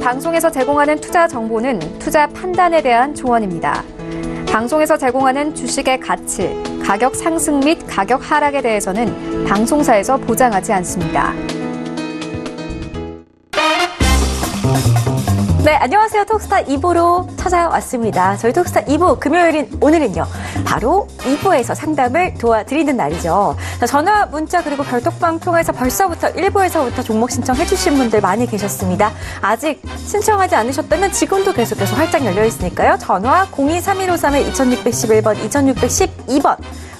방송에서 제공하는 투자 정보는 투자 판단에 대한 조언입니다. 방송에서 제공하는 주식의 가치, 가격 상승 및 가격 하락에 대해서는 방송사에서 보장하지 않습니다. 네, 안녕하세요. 톡스타 2부로 찾아왔습니다. 저희 톡스타 2부 금요일인 오늘은요. 바로 2부에서 상담을 도와드리는 날이죠. 자, 전화, 문자 그리고 별톡방 통해서 벌써부터 1부에서부터 종목 신청해 주신 분들 많이 계셨습니다. 아직 신청하지 않으셨다면 지금도 계속해서 활짝 열려 있으니까요. 전화 023153-2611번, 2612번.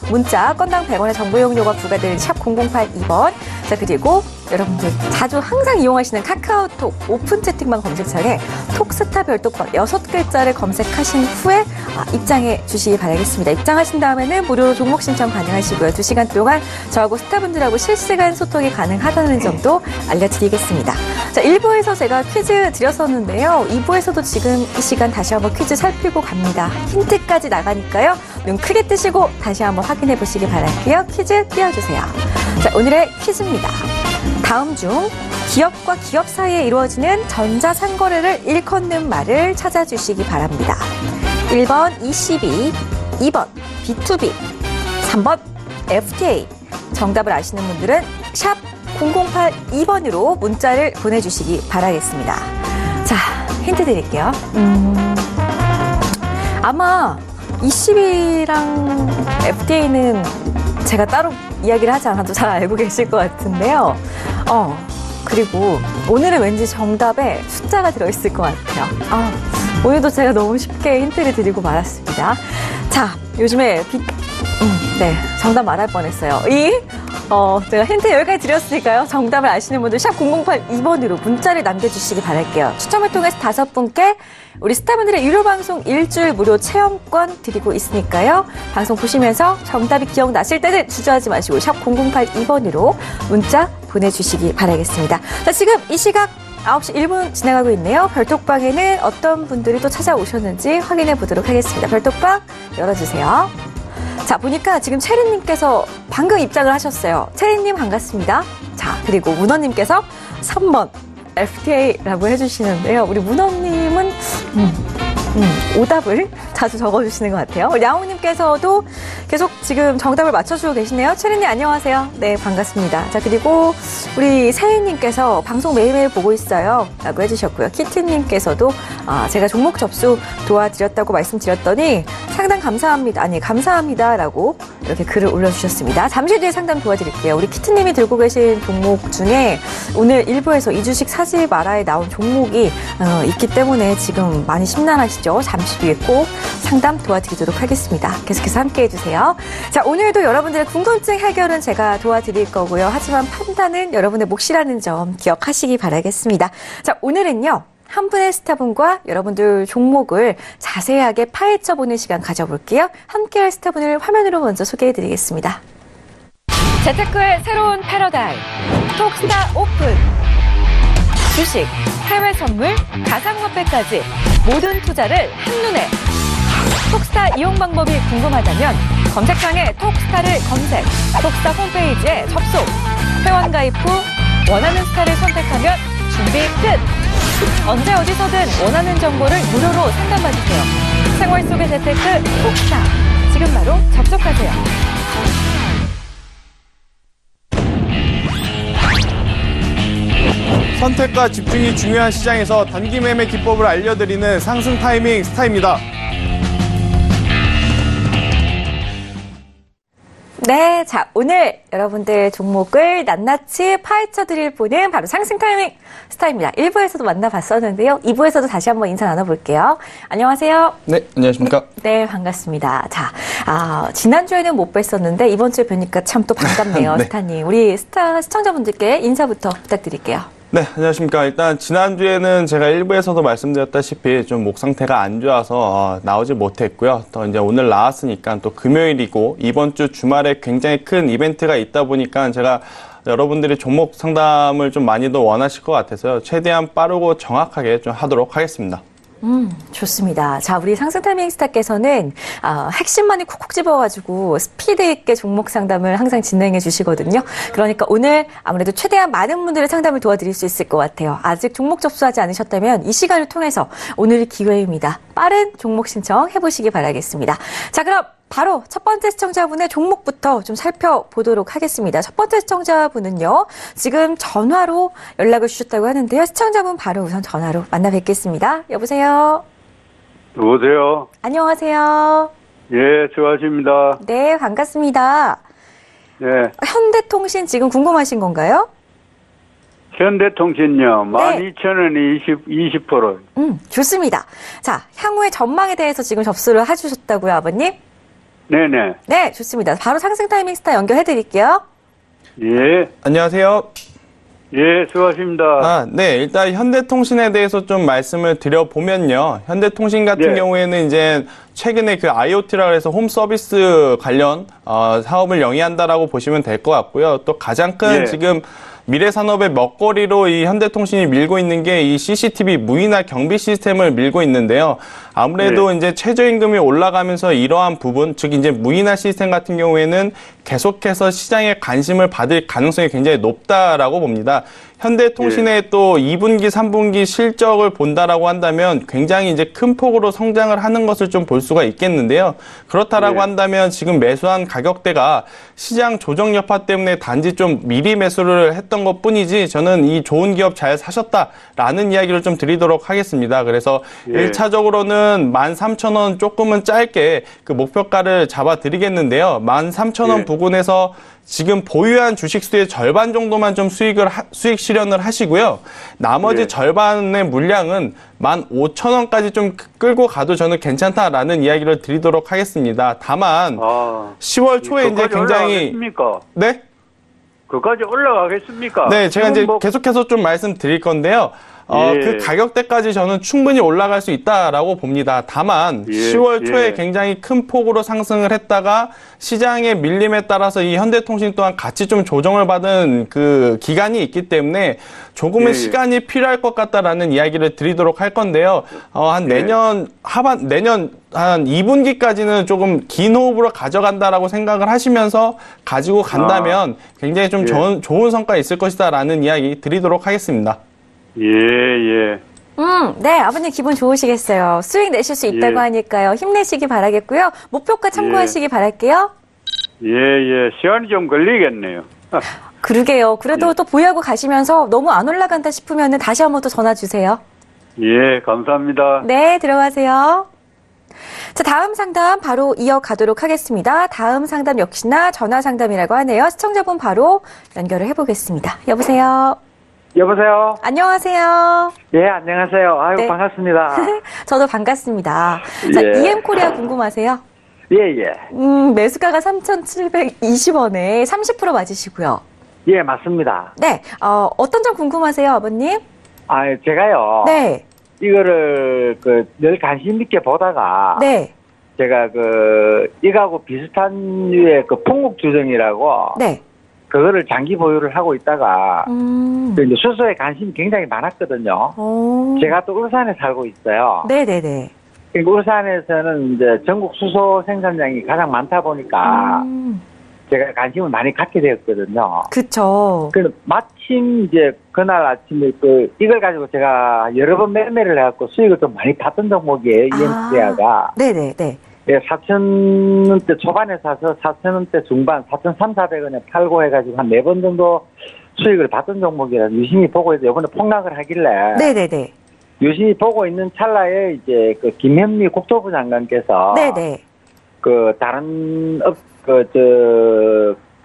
문자 건당 100원의 정보 이용료가 부과되는 샵 0082번. 자, 그리고 여러분들 자주 항상 이용하시는 카카오톡 오픈 채팅방 검색창에 톡스타 별톡방 6글자를 검색하신 후에 입장해 주시기 바라겠습니다. 입장하신 다음에는 무료로 종목 신청 가능하시고요. 2시간 동안 저하고 스타분들하고 실시간 소통이 가능하다는 점도 알려드리겠습니다. 자, 1부에서 제가 퀴즈 드렸었는데요. 2부에서도 지금 이 시간 다시 한번 퀴즈 살피고 갑니다. 힌트까지 나가니까요. 눈 크게 뜨시고 다시 한번 확인해 보시기 바랄게요. 퀴즈 띄워주세요. 자, 오늘의 퀴즈입니다. 다음 중 기업과 기업 사이에 이루어지는 전자상거래를 일컫는 말을 찾아주시기 바랍니다. 1번 ECB, 2번 B2B, 3번 FTA. 정답을 아시는 분들은 샵 0082번으로 문자를 보내주시기 바라겠습니다. 자, 힌트 드릴게요. 아마 ECB랑 FTA는 제가 따로 이야기를 하지 않아도 잘 알고 계실 것 같은데요. 그리고 오늘은 왠지 정답에 숫자가 들어있을 것 같아요. 오늘도 제가 너무 쉽게 힌트를 드리고 말았습니다. 자, 요즘에 네, 정답 말할 뻔했어요. 제가 힌트 여기까지 드렸으니까요. 정답을 아시는 분들 샵 0082번으로 문자를 남겨주시기 바랄게요. 추첨을 통해서 5분께 우리 스타분들의 유료 방송 일주일 무료 체험권 드리고 있으니까요. 방송 보시면서 정답이 기억나실 때는 주저하지 마시고 샵 0082번으로 문자 보내주시기 바라겠습니다. 자, 지금 이 시각 9시 1분 지나가고 있네요. 별톡방에는 어떤 분들이 또 찾아오셨는지 확인해 보도록 하겠습니다. 별톡방 열어주세요. 자, 보니까 지금 체리님께서 방금 입장을 하셨어요. 체리님 반갑습니다. 자, 그리고 문어님께서 3번 FTA라고 해주시는데요. 우리 문어님은 오답을 자주 적어주시는 것 같아요. 야옹님께서도 계속 지금 정답을 맞춰주고 계시네요. 체리님 안녕하세요. 네, 반갑습니다. 자, 그리고 우리 세희님께서 방송 매일매일 보고 있어요 라고 해주셨고요. 키티님께서도 제가 종목 접수 도와드렸다고 말씀드렸더니 상당 감사합니다. 아니, 감사합니다 라고 이렇게 글을 올려주셨습니다. 잠시 뒤에 상담 도와드릴게요. 우리 키트님이 들고 계신 종목 중에 오늘 일부에서 이 주식 사지 마라에 나온 종목이 있기 때문에 지금 많이 심란하시죠? 잠시 뒤에 꼭 상담 도와드리도록 하겠습니다. 계속해서 함께 해주세요. 자, 오늘도 여러분들의 궁금증 해결은 제가 도와드릴 거고요. 하지만 판단은 여러분의 몫이라는 점 기억하시기 바라겠습니다. 자, 오늘은요. 한 분의 스타분과 여러분들 종목을 자세하게 파헤쳐보는 시간 가져볼게요. 함께할 스타분을 화면으로 먼저 소개해드리겠습니다. 재테크의 새로운 패러다임, 톡스타 오픈. 주식, 해외 선물, 가상화폐까지 모든 투자를 한눈에. 톡스타 이용 방법이 궁금하다면 검색창에 톡스타를 검색, 톡스타 홈페이지에 접속. 회원 가입 후 원하는 스타를 선택하면 준비 끝! 언제 어디서든 원하는 정보를 무료로 상담받으세요. 생활 속의 재테크 톡스타. 지금 바로 접속하세요. 선택과 집중이 중요한 시장에서 단기 매매 기법을 알려드리는 상승 타이밍 스타입니다. 네, 자, 오늘 여러분들 종목을 낱낱이 파헤쳐드릴 분은 바로 상승 타이밍 스타입니다. 1부에서도 만나봤었는데요. 2부에서도 다시 한번 인사 나눠볼게요. 안녕하세요. 네, 안녕하십니까. 네, 반갑습니다. 자, 지난주에는 못 뵀었는데 이번 주에 뵈니까 참 또 반갑네요. 네. 스타님. 우리 스타 시청자분들께 인사부터 부탁드릴게요. 네, 안녕하십니까. 일단 지난주에는 제가 1부에서도 말씀드렸다시피 좀 목 상태가 안 좋아서 나오지 못했고요. 또 이제 오늘 나왔으니까 또 금요일이고 이번 주 주말에 굉장히 큰 이벤트가 있다 보니까 제가 여러분들이 종목 상담을 좀 많이도 원하실 것 같아서요. 최대한 빠르고 정확하게 좀 하도록 하겠습니다. 좋습니다. 자, 우리 상승 타이밍 스타께서는 핵심만을 콕콕 집어가지고 스피드 있게 종목 상담을 항상 진행해 주시거든요. 그러니까 오늘 아무래도 최대한 많은 분들의 상담을 도와드릴 수 있을 것 같아요. 아직 종목 접수하지 않으셨다면 이 시간을 통해서 오늘 기회입니다. 빠른 종목 신청 해보시기 바라겠습니다. 자, 그럼 바로 첫 번째 시청자분의 종목부터 좀 살펴보도록 하겠습니다. 첫 번째 시청자분은요, 지금 전화로 연락을 주셨다고 하는데요. 시청자분 바로 우선 전화로 만나 뵙겠습니다. 여보세요? 여보세요? 안녕하세요. 예, 수고하십니다. 네, 반갑습니다. 예, 현대통신 지금 궁금하신 건가요? 현대통신요, 네. 12,000원이 20%. 좋습니다. 자, 향후의 전망에 대해서 지금 접수를 해주셨다고요, 아버님? 네네. 네, 좋습니다. 바로 상승 타이밍 스타 연결해드릴게요. 예, 안녕하세요. 예, 수고하십니다. 네. 일단 현대통신에 대해서 좀 말씀을 드려보면요. 현대통신 같은 네. 경우에는 이제 최근에 그 IoT라 해서 홈 서비스 관련 사업을 영위한다라고 보시면 될 것 같고요. 또 가장 큰 예. 지금 미래 산업의 먹거리로 이 현대통신이 밀고 있는 게 이 CCTV 무인화 경비 시스템을 밀고 있는데요. 아무래도 이제 최저임금이 올라가면서 이러한 부분, 즉 이제 무인화 시스템 같은 경우에는 계속해서 시장에 관심을 받을 가능성이 굉장히 높다라고 봅니다. 현대통신의 또 2분기, 3분기 실적을 본다라고 한다면 굉장히 이제 큰 폭으로 성장을 하는 것을 좀 볼 수가 있겠는데요. 그렇다라고 한다면 지금 매수한 가격대가 시장 조정 여파 때문에 단지 좀 미리 매수를 했던 것 뿐이지 저는 이 좋은 기업 잘 사셨다라는 이야기를 좀 드리도록 하겠습니다. 그래서 1차적으로는 13,000원 조금은 짧게 그 목표가를 잡아 드리겠는데요. 13,000원 부근에서 지금 보유한 주식수의 절반 정도만 좀 수익 실현을 하시고요. 나머지 절반의 물량은 15,000원까지 좀 끌고 가도 저는 괜찮다라는 이야기를 드리도록 하겠습니다. 다만 10월 초에 이제 굉장히 올라가겠습니까? 네? 그까지 올라가겠습니까? 네, 제가 이제 지금 계속해서 좀 말씀드릴 건데요. 예. 그 가격대까지 저는 충분히 올라갈 수 있다라고 봅니다. 다만 예, 10월 초에 예. 굉장히 큰 폭으로 상승을 했다가 시장의 밀림에 따라서 이 현대통신 또한 같이 좀 조정을 받은 그 기간이 있기 때문에 조금은 예. 시간이 필요할 것 같다라는 이야기를 드리도록 할 건데요. 한 내년 한 2분기까지는 조금 긴 호흡으로 가져간다라고 생각을 하시면서 가지고 간다면 굉장히 좀 좋은 성과 있을 것이다라는 이야기 드리도록 하겠습니다. 예. 네, 아버님 기분 좋으시겠어요. 수익 내실 수 있다고 하니까요. 힘내시기 바라겠고요. 목표가 참고하시기 바랄게요. 예. 시간이 좀 걸리겠네요. 그러게요. 그래도 또 보유하고 가시면서 너무 안 올라간다 싶으면 다시 한번 또 전화 주세요. 예, 감사합니다. 네, 들어가세요. 자, 다음 상담 바로 이어가도록 하겠습니다. 다음 상담 역시나 전화 상담이라고 하네요. 시청자분 바로 연결을 해보겠습니다. 여보세요? 여보세요? 안녕하세요. 예, 안녕하세요. 아유, 네. 반갑습니다. 저도 반갑습니다. 자, 예. EM코리아 궁금하세요? 예. 매수가가 3,720원에 30% 맞으시고요. 예, 맞습니다. 네, 어떤 점 궁금하세요, 아버님? 아, 제가요. 네, 이거를, 늘 관심 있게 보다가. 네, 제가 이거하고 비슷한 류의 풍국주정이라고. 네. 그거를 장기 보유를 하고 있다가. 이제 수소에 관심이 굉장히 많았거든요. 오. 제가 또 울산에 살고 있어요. 네네네. 울산에서는 이제 전국 수소 생산량이 가장 많다 보니까. 제가 관심을 많이 갖게 되었거든요. 그쵸. 그 마침 이제 그날 아침에 이걸 가지고 제가 여러 번 매매를 해갖고 수익을 좀 많이 봤던 종목이에요. EM코리아가. 네네네. 예, 4,000원대 초반에 사서 4,000원대 중반, 4,300~400원에 팔고 해가지고 한 4번 정도 수익을 봤던 종목이라 유심히 보고 있어요. 이번에 폭락을 하길래. 네네네. 유심히 보고 있는 찰나에 이제 김현미 국토부 장관께서. 네네. 다른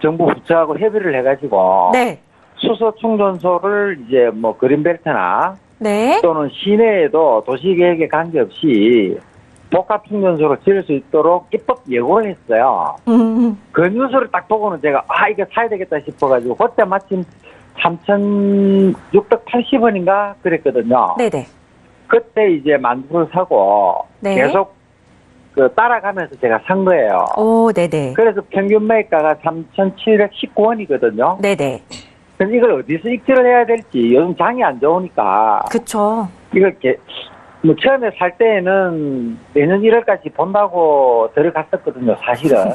정부 부처하고 협의를 해가지고. 네. 수소 충전소를 이제 그린벨트나. 네. 또는 시내에도 도시계획에 관계없이 복합 충전소를 지을 수 있도록 입법 예고를 했어요. 그 뉴스를 딱 보고는 제가 이거 사야 되겠다 싶어가지고 그때 마침 3,680원인가 그랬거든요. 네네. 그때 이제 만두를 사고 네. 계속 따라가면서 제가 산 거예요. 오, 네네. 그래서 평균 매가가 3,719원이거든요. 네네. 그래서 이걸 어디서 익절을 해야 될지 요즘 장이 안 좋으니까 그쵸. 이걸 뭐 처음에 살 때에는 내년 1월까지 본다고 들어갔었거든요, 사실은.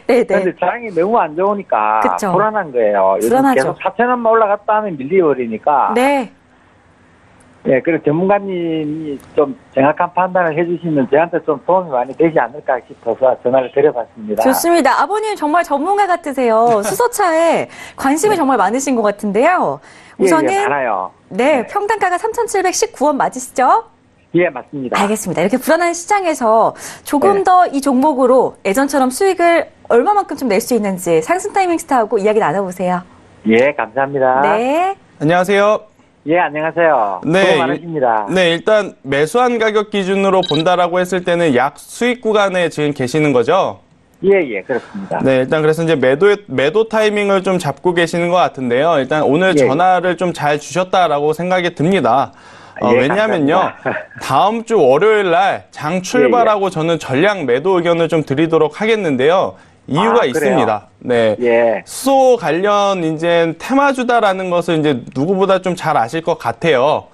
네네. 그런데 장이 너무 안 좋으니까 그쵸. 불안한 거예요. 요즘 불안하죠. 계속 4,000원만 올라갔다 하면 밀려버리니까. 네. 네, 그래서 전문가님이 좀 정확한 판단을 해주시면 저한테 좀 도움이 많이 되지 않을까 싶어서 전화를 드려봤습니다. 좋습니다. 아버님 정말 전문가 같으세요. 수소차에 관심이 정말 많으신 것 같은데요. 우선은 예, 많아요. 네, 평당가가 3,719원 맞으시죠? 예, 맞습니다. 알겠습니다. 이렇게 불안한 시장에서 조금 네. 더 이 종목으로 예전처럼 수익을 얼마만큼 좀 낼 수 있는지 상승 타이밍 스타하고 이야기 나눠보세요. 예, 감사합니다. 네. 안녕하세요. 예, 안녕하세요. 네, 수고 많으십니다. 네, 일단 매수한 가격 기준으로 본다라고 했을 때는 약 수익 구간에 지금 계시는 거죠? 예, 그렇습니다. 네, 일단 그래서 이제 매도 타이밍을 좀 잡고 계시는 것 같은데요. 일단 오늘 예. 전화를 좀 잘 주셨다라고 생각이 듭니다. 예, 왜냐하면요, 감사합니다. 다음 주 월요일 날 장 출발하고 저는 전량 매도 의견을 좀 드리도록 하겠는데요. 이유가 그래요? 있습니다. 네. 예, 수소 관련 이제 테마주다라는 것을 이제 누구보다 좀 잘 아실 것 같아요.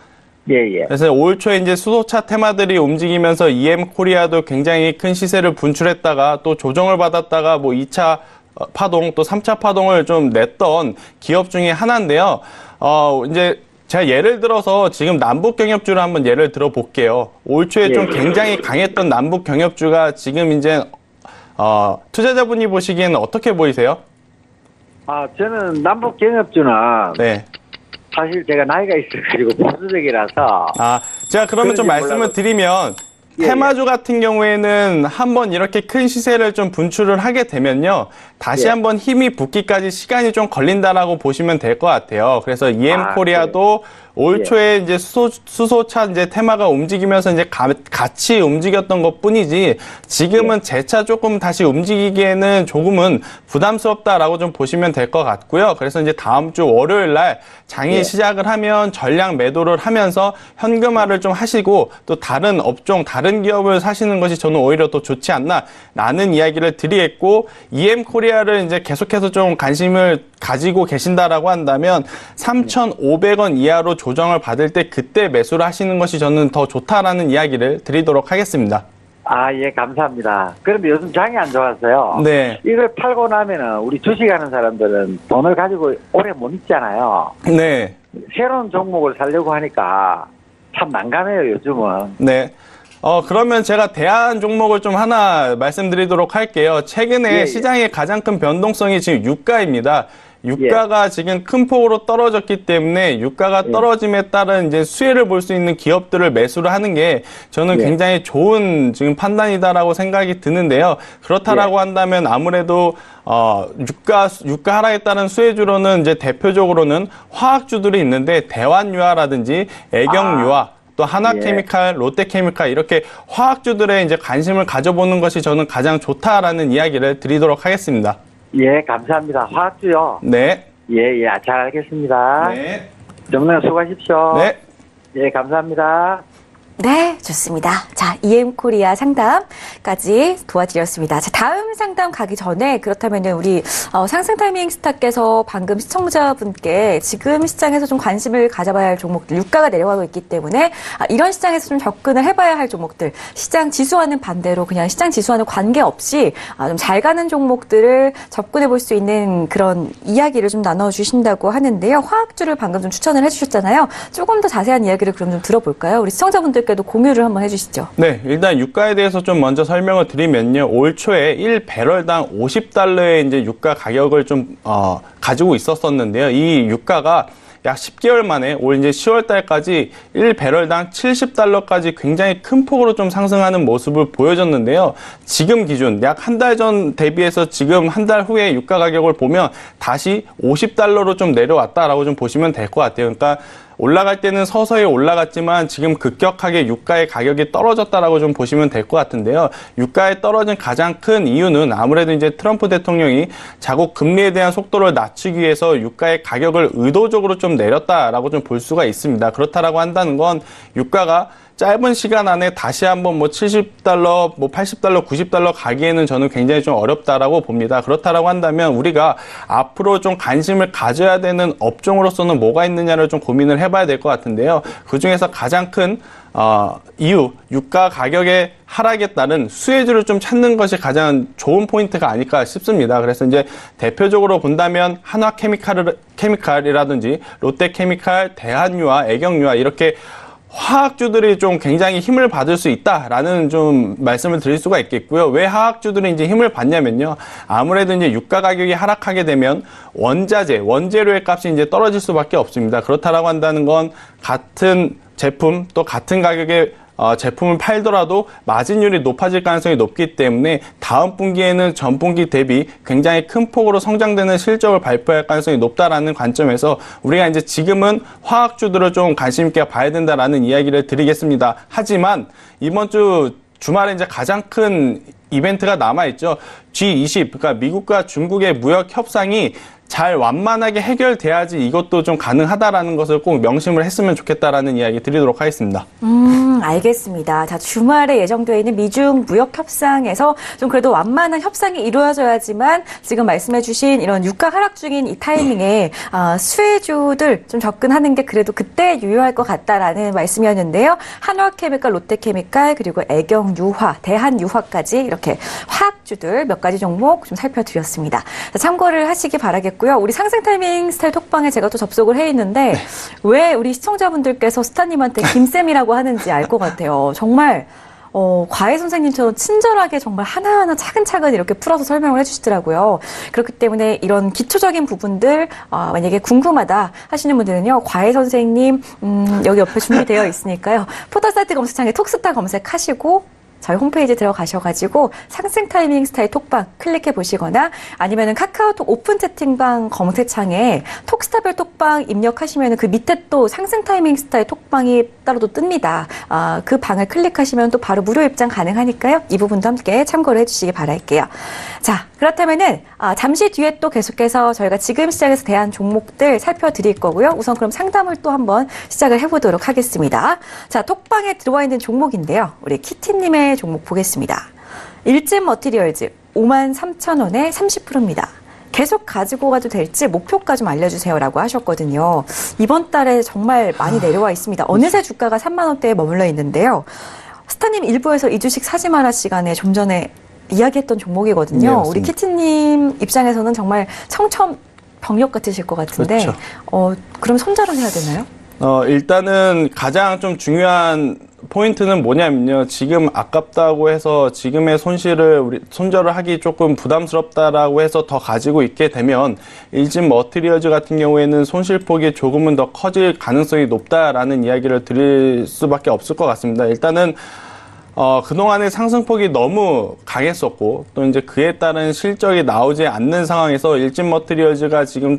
예. 그래서 올 초에 이제 수소차 테마들이 움직이면서 EM 코리아도 굉장히 큰 시세를 분출했다가 또 조정을 받았다가 뭐 2차 파동 또 3차 파동을 좀 냈던 기업 중에 하나인데요. 이제 제가 예를 들어서 지금 남북 경협주를 한번 예를 들어 볼게요. 올 초에 좀 굉장히 강했던 남북 경협주가 지금 이제 투자자분이 보시기에는 어떻게 보이세요? 저는 남북 경협주는 네. 사실 제가 나이가 있어가지고 보수적이라서 제가 그러면 좀 그런지 말씀을 몰라도. 드리면 예, 테마주 같은 경우에는 한번 이렇게 큰 시세를 좀 분출을 하게 되면요. 다시 예. 한번 힘이 붙기까지 시간이 좀 걸린다라고 보시면 될 것 같아요. 그래서 EM 코리아도 올 예. 초에 이제 수소차 이제 테마가 움직이면서 이제 같이 움직였던 것 뿐이지 지금은 재차 조금 다시 움직이기에는 조금은 부담스럽다라고 좀 보시면 될 것 같고요. 그래서 이제 다음 주 월요일 날 장이 시작을 하면 전량 매도를 하면서 현금화를 좀 하시고 또 다른 업종, 다른 기업을 사시는 것이 저는 오히려 더 좋지 않나라는 이야기를 드리겠고 EM 코리아를 이제 계속해서 좀 관심을 가지고 계신다라고 한다면 3,500원 이하로 조정을 받을 때 그때 매수를 하시는 것이 저는 더 좋다라는 이야기를 드리도록 하겠습니다. 예, 감사합니다. 그런데 요즘 장이 안 좋아서요. 네. 이걸 팔고 나면은 우리 주식하는 사람들은 돈을 가지고 오래 못 있잖아요. 네. 새로운 종목을 사려고 하니까 참 난감해요, 요즘은. 네. 그러면 제가 대안 종목을 좀 하나 말씀드리도록 할게요. 최근에 시장의 가장 큰 변동성이 지금 유가입니다. 유가가 지금 큰 폭으로 떨어졌기 때문에 유가가 떨어짐에 따른 이제 수혜를 볼 수 있는 기업들을 매수를 하는 게 저는 굉장히 좋은 지금 판단이다라고 생각이 드는데요. 그렇다라고 한다면 아무래도 유가 하락에 따른 수혜주로는 이제 대표적으로는 화학주들이 있는데 대환유화라든지 애경유화 또 하나케미칼, 롯데케미칼 이렇게 화학주들에 이제 관심을 가져보는 것이 저는 가장 좋다라는 이야기를 드리도록 하겠습니다. 예, 감사합니다. 화학주요. 네. 예, 잘 알겠습니다. 네. 정말 수고하십시오. 네. 예, 감사합니다. 네, 좋습니다. 자, EM 코리아 상담까지 도와드렸습니다. 자, 다음 상담 가기 전에 그렇다면은 우리 상승 타이밍 스타께서 방금 시청자분께 지금 시장에서 좀 관심을 가져봐야 할 종목들, 유가가 내려가고 있기 때문에 이런 시장에서 좀 접근을 해봐야 할 종목들, 시장 지수와는 반대로 그냥 시장 지수와는 관계없이 좀 잘 가는 종목들을 접근해 볼 수 있는 그런 이야기를 좀 나눠주신다고 하는데요. 화학주를 방금 좀 추천을 해주셨잖아요. 조금 더 자세한 이야기를 그럼 좀 들어볼까요? 우리 시청자분들 도 공유를 한번 해주시죠. 네, 일단 유가에 대해서 좀 먼저 설명을 드리면요. 올 초에 1배럴당 50달러의 이제 유가 가격을 좀 가지고 있었었는데요. 이 유가가 약 10개월 만에 올 이제 10월 달까지 1배럴당 70달러까지 굉장히 큰 폭으로 좀 상승하는 모습을 보여줬는데요. 지금 기준 약 한 달 전 대비해서 지금 한 달 후에 유가 가격을 보면 다시 50달러로 좀 내려왔다라고 좀 보시면 될 것 같아요. 그러니까 올라갈 때는 서서히 올라갔지만 지금 급격하게 유가의 가격이 떨어졌다라고 좀 보시면 될 것 같은데요. 유가에 떨어진 가장 큰 이유는 아무래도 이제 트럼프 대통령이 자국 금리에 대한 속도를 낮추기 위해서 유가의 가격을 의도적으로 좀 내렸다라고 좀 볼 수가 있습니다. 그렇다라고 한다는 건 유가가 짧은 시간 안에 다시 한번 뭐 70달러, 뭐 80달러, 90달러 가기에는 저는 굉장히 좀 어렵다라고 봅니다. 그렇다라고 한다면 우리가 앞으로 좀 관심을 가져야 되는 업종으로서는 뭐가 있느냐를 좀 고민을 해봐야 될 것 같은데요. 그중에서 가장 큰 이유, 유가 가격의 하락에 따른 수혜주를 좀 찾는 것이 가장 좋은 포인트가 아닐까 싶습니다. 그래서 이제 대표적으로 본다면 한화케미칼이라든지 롯데케미칼, 대한유화, 애경유화 이렇게 화학주들이 좀 굉장히 힘을 받을 수 있다라는 좀 말씀을 드릴 수가 있겠고요. 왜 화학주들이 이제 힘을 받냐면요. 아무래도 이제 유가 가격이 하락하게 되면 원자재, 원재료의 값이 이제 떨어질 수밖에 없습니다. 그렇다라고 한다는 건 같은 제품 또 같은 가격의 제품을 팔더라도 마진율이 높아질 가능성이 높기 때문에 다음 분기에는 전 분기 대비 굉장히 큰 폭으로 성장되는 실적을 발표할 가능성이 높다라는 관점에서 우리가 이제 지금은 화학주들을 좀 관심 있게 봐야 된다라는 이야기를 드리겠습니다. 하지만 이번 주 주말에 이제 가장 큰 이벤트가 남아있죠. G20, 그러니까 미국과 중국의 무역 협상이 잘 완만하게 해결돼야지 이것도 좀 가능하다라는 것을 꼭 명심을 했으면 좋겠다라는 이야기 드리도록 하겠습니다. 알겠습니다. 자, 주말에 예정되어 있는 미중 무역 협상에서 좀 그래도 완만한 협상이 이루어져야지만 지금 말씀해주신 이런 유가 하락 중인 이 타이밍에 수혜주들 좀 접근하는 게 그래도 그때 유효할 것 같다라는 말씀이었는데요. 한화케미칼, 롯데케미칼, 그리고 애경유화, 대한유화까지 이렇게 화학주들 몇 가지 종목 좀 살펴드렸습니다. 자, 참고를 하시기 바라겠고요. 우리 상승 타이밍 스타일 톡방에 제가 또 접속을 해 있는데 왜 우리 시청자분들께서 스타님한테 김쌤이라고 하는지 알 것 같아요. 정말 과외 선생님처럼 친절하게 정말 하나하나 차근차근 이렇게 풀어서 설명을 해주시더라고요. 그렇기 때문에 이런 기초적인 부분들 만약에 궁금하다 하시는 분들은요. 과외 선생님 여기 옆에 준비되어 있으니까요. 포털 사이트 검색창에 톡스타 검색하시고 저희 홈페이지 들어가셔가지고 상승 타이밍 스타일 톡방 클릭해 보시거나 아니면은 카카오톡 오픈 채팅방 검색창에 톡스타별 톡방 입력하시면 그 밑에 또 상승 타이밍 스타일 톡방이 따로 또 뜹니다. 그 방을 클릭하시면 또 바로 무료 입장 가능하니까요. 이 부분도 함께 참고를 해주시기 바랄게요. 자, 그렇다면은 잠시 뒤에 또 계속해서 저희가 지금 시장에서 대한 종목들 살펴드릴 거고요. 우선 그럼 상담을 또 한번 시작을 해보도록 하겠습니다. 자, 톡방에 들어와 있는 종목인데요. 우리 키티님의 종목 보겠습니다. 일진 머티리얼즈 53,000원에 30%입니다. 계속 가지고 가도 될지 목표가 좀 알려주세요라고 하셨거든요. 이번 달에 정말 많이 내려와 있습니다. 어느새 주가가 3만 원대에 머물러 있는데요. 스타님 일부에서 이 주식 사지 마라 시간에 좀 전에 이야기했던 종목이거든요. 네, 우리 키티님 입장에서는 정말 청천벽력 같으실 것 같은데 그렇죠. 그럼 손절을 해야 되나요? 일단은 가장 좀 중요한 포인트는 뭐냐면요. 지금 아깝다고 해서 지금의 손절을 하기 조금 부담스럽다라고 해서 더 가지고 있게 되면 일진 머티리얼즈 같은 경우에는 손실폭이 조금은 더 커질 가능성이 높다라는 이야기를 드릴 수밖에 없을 것 같습니다. 일단은 그동안의 상승폭이 너무 강했었고 또 이제 그에 따른 실적이 나오지 않는 상황에서 일진 머티리얼즈가 지금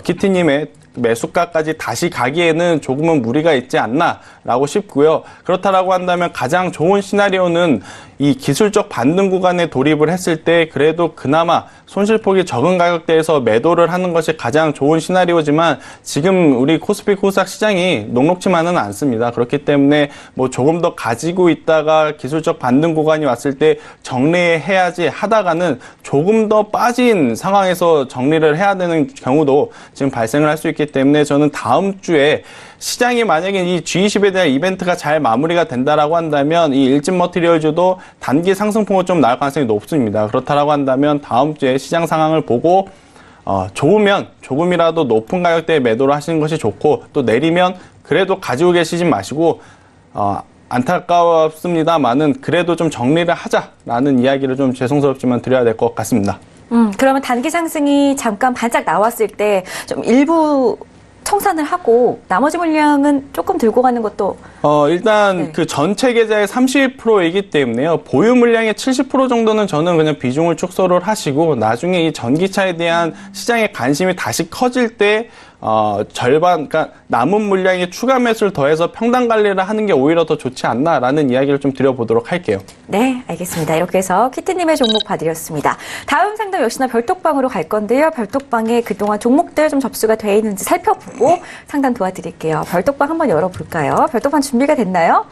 키티님의 매수가까지 다시 가기에는 조금은 무리가 있지 않나라고 싶고요. 그렇다라고 한다면 가장 좋은 시나리오는 이 기술적 반등 구간에 돌입을 했을 때 그래도 그나마 손실폭이 적은 가격대에서 매도를 하는 것이 가장 좋은 시나리오지만 지금 우리 코스피 코스닥 시장이 녹록지만은 않습니다. 그렇기 때문에 뭐 조금 더 가지고 있다가 기술적 반등 구간이 왔을 때 정리해야지 하다가는 조금 더 빠진 상황에서 정리를 해야 되는 경우도 지금 발생을 할 수 있기 때문에 저는 다음 주에 시장이 만약에 이 G20에 대한 이벤트가 잘 마무리가 된다라고 한다면 이 일진 머티리얼즈도 단기 상승폭은 좀 나올 가능성이 높습니다. 그렇다라고 한다면 다음 주에 시장 상황을 보고 좋으면 조금이라도 높은 가격대에 매도를 하시는 것이 좋고 또 내리면 그래도 가지고 계시지 마시고 안타깝습니다만은 그래도 좀 정리를 하자라는 이야기를 좀 죄송스럽지만 드려야 될 것 같습니다. 그러면 단기 상승이 잠깐 반짝 나왔을 때 좀 일부 청산을 하고 나머지 물량은 조금 들고 가는 것도 일단 그 전체 계좌의 30%이기 때문에요. 보유 물량의 70% 정도는 저는 그냥 비중을 축소를 하시고 나중에 이 전기차에 대한 시장의 관심이 다시 커질 때 절반, 그러니까 남은 물량에 추가 매수를 더해서 평단 관리를 하는 게 오히려 더 좋지 않나라는 이야기를 좀 드려보도록 할게요. 네, 알겠습니다. 이렇게 해서 키트님의 종목 봐드렸습니다. 다음 상담 역시나 별톡방으로 갈 건데요. 별톡방에 그동안 종목들 좀 접수가 돼 있는지 살펴보고 상담 도와드릴게요. 별톡방 한번 열어볼까요? 별톡방 준비가 됐나요?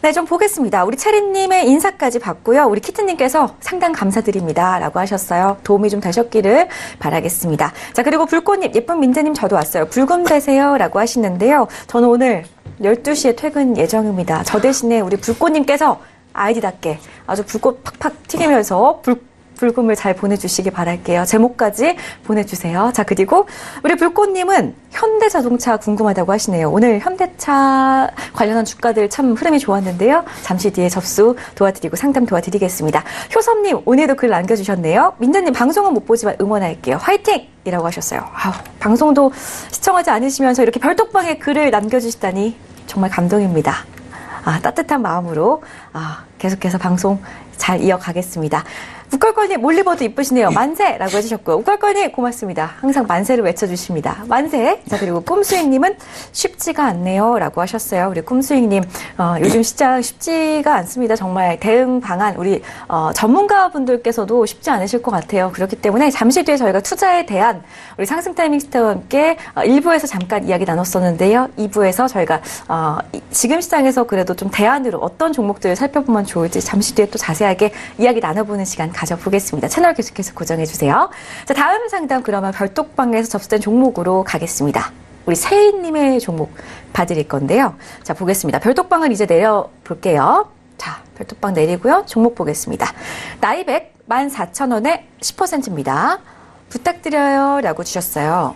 네, 좀 보겠습니다. 우리 체리님의 인사까지 받고요. 우리 키트님께서 상당 감사드립니다. 라고 하셨어요. 도움이 좀 되셨기를 바라겠습니다. 자, 그리고 불꽃님, 예쁜 민재님 저도 왔어요. 불금 되세요. 라고 하시는데요. 저는 오늘 12시에 퇴근 예정입니다. 저 대신에 우리 불꽃님께서 아이디답게 아주 불꽃 팍팍 튀기면서 불금을 잘 보내주시기 바랄게요. 제목까지 보내주세요. 자, 그리고 우리 불꽃님은 현대자동차 궁금하다고 하시네요. 오늘 현대차 관련한 주가들 참 흐름이 좋았는데요. 잠시 뒤에 접수 도와드리고 상담 도와드리겠습니다. 효섭님, 오늘도 글 남겨주셨네요. 민재님, 방송은 못 보지만 응원할게요. 화이팅! 이라고 하셨어요. 방송도 시청하지 않으시면서 이렇게 별톡방에 글을 남겨주시다니 정말 감동입니다. 따뜻한 마음으로 계속해서 방송 잘 이어가겠습니다. 우컬컬님, 몰리버도 이쁘시네요. 만세라고 해주셨고요. 우컬컬님 고맙습니다. 항상 만세를 외쳐주십니다. 만세. 자, 그리고 꿈스윙님은 쉽지가 않네요 라고 하셨어요. 우리 꿈스윙님, 요즘 시장 쉽지가 않습니다. 정말 대응 방안 우리 전문가분들께서도 쉽지 않으실 것 같아요. 그렇기 때문에 잠시 뒤에 저희가 투자에 대한 우리 상승 타이밍 스타와 함께 1부에서 잠깐 이야기 나눴었는데요. 2부에서 저희가 지금 시장에서 그래도 좀 대안으로 어떤 종목들을 살펴보면 좋을지 잠시 뒤에 또 자세하게 이야기 나눠보는 시간 가져보겠습니다. 채널 계속해서 고정해주세요. 자, 다음 상담 그러면 별톡방에서 접수된 종목으로 가겠습니다. 우리 세희님의 종목 봐드릴 건데요. 자, 보겠습니다. 별톡방을 이제 내려볼게요. 자, 별톡방 내리고요. 종목 보겠습니다. 나이백 14,000원에 10%입니다. 부탁드려요 라고 주셨어요.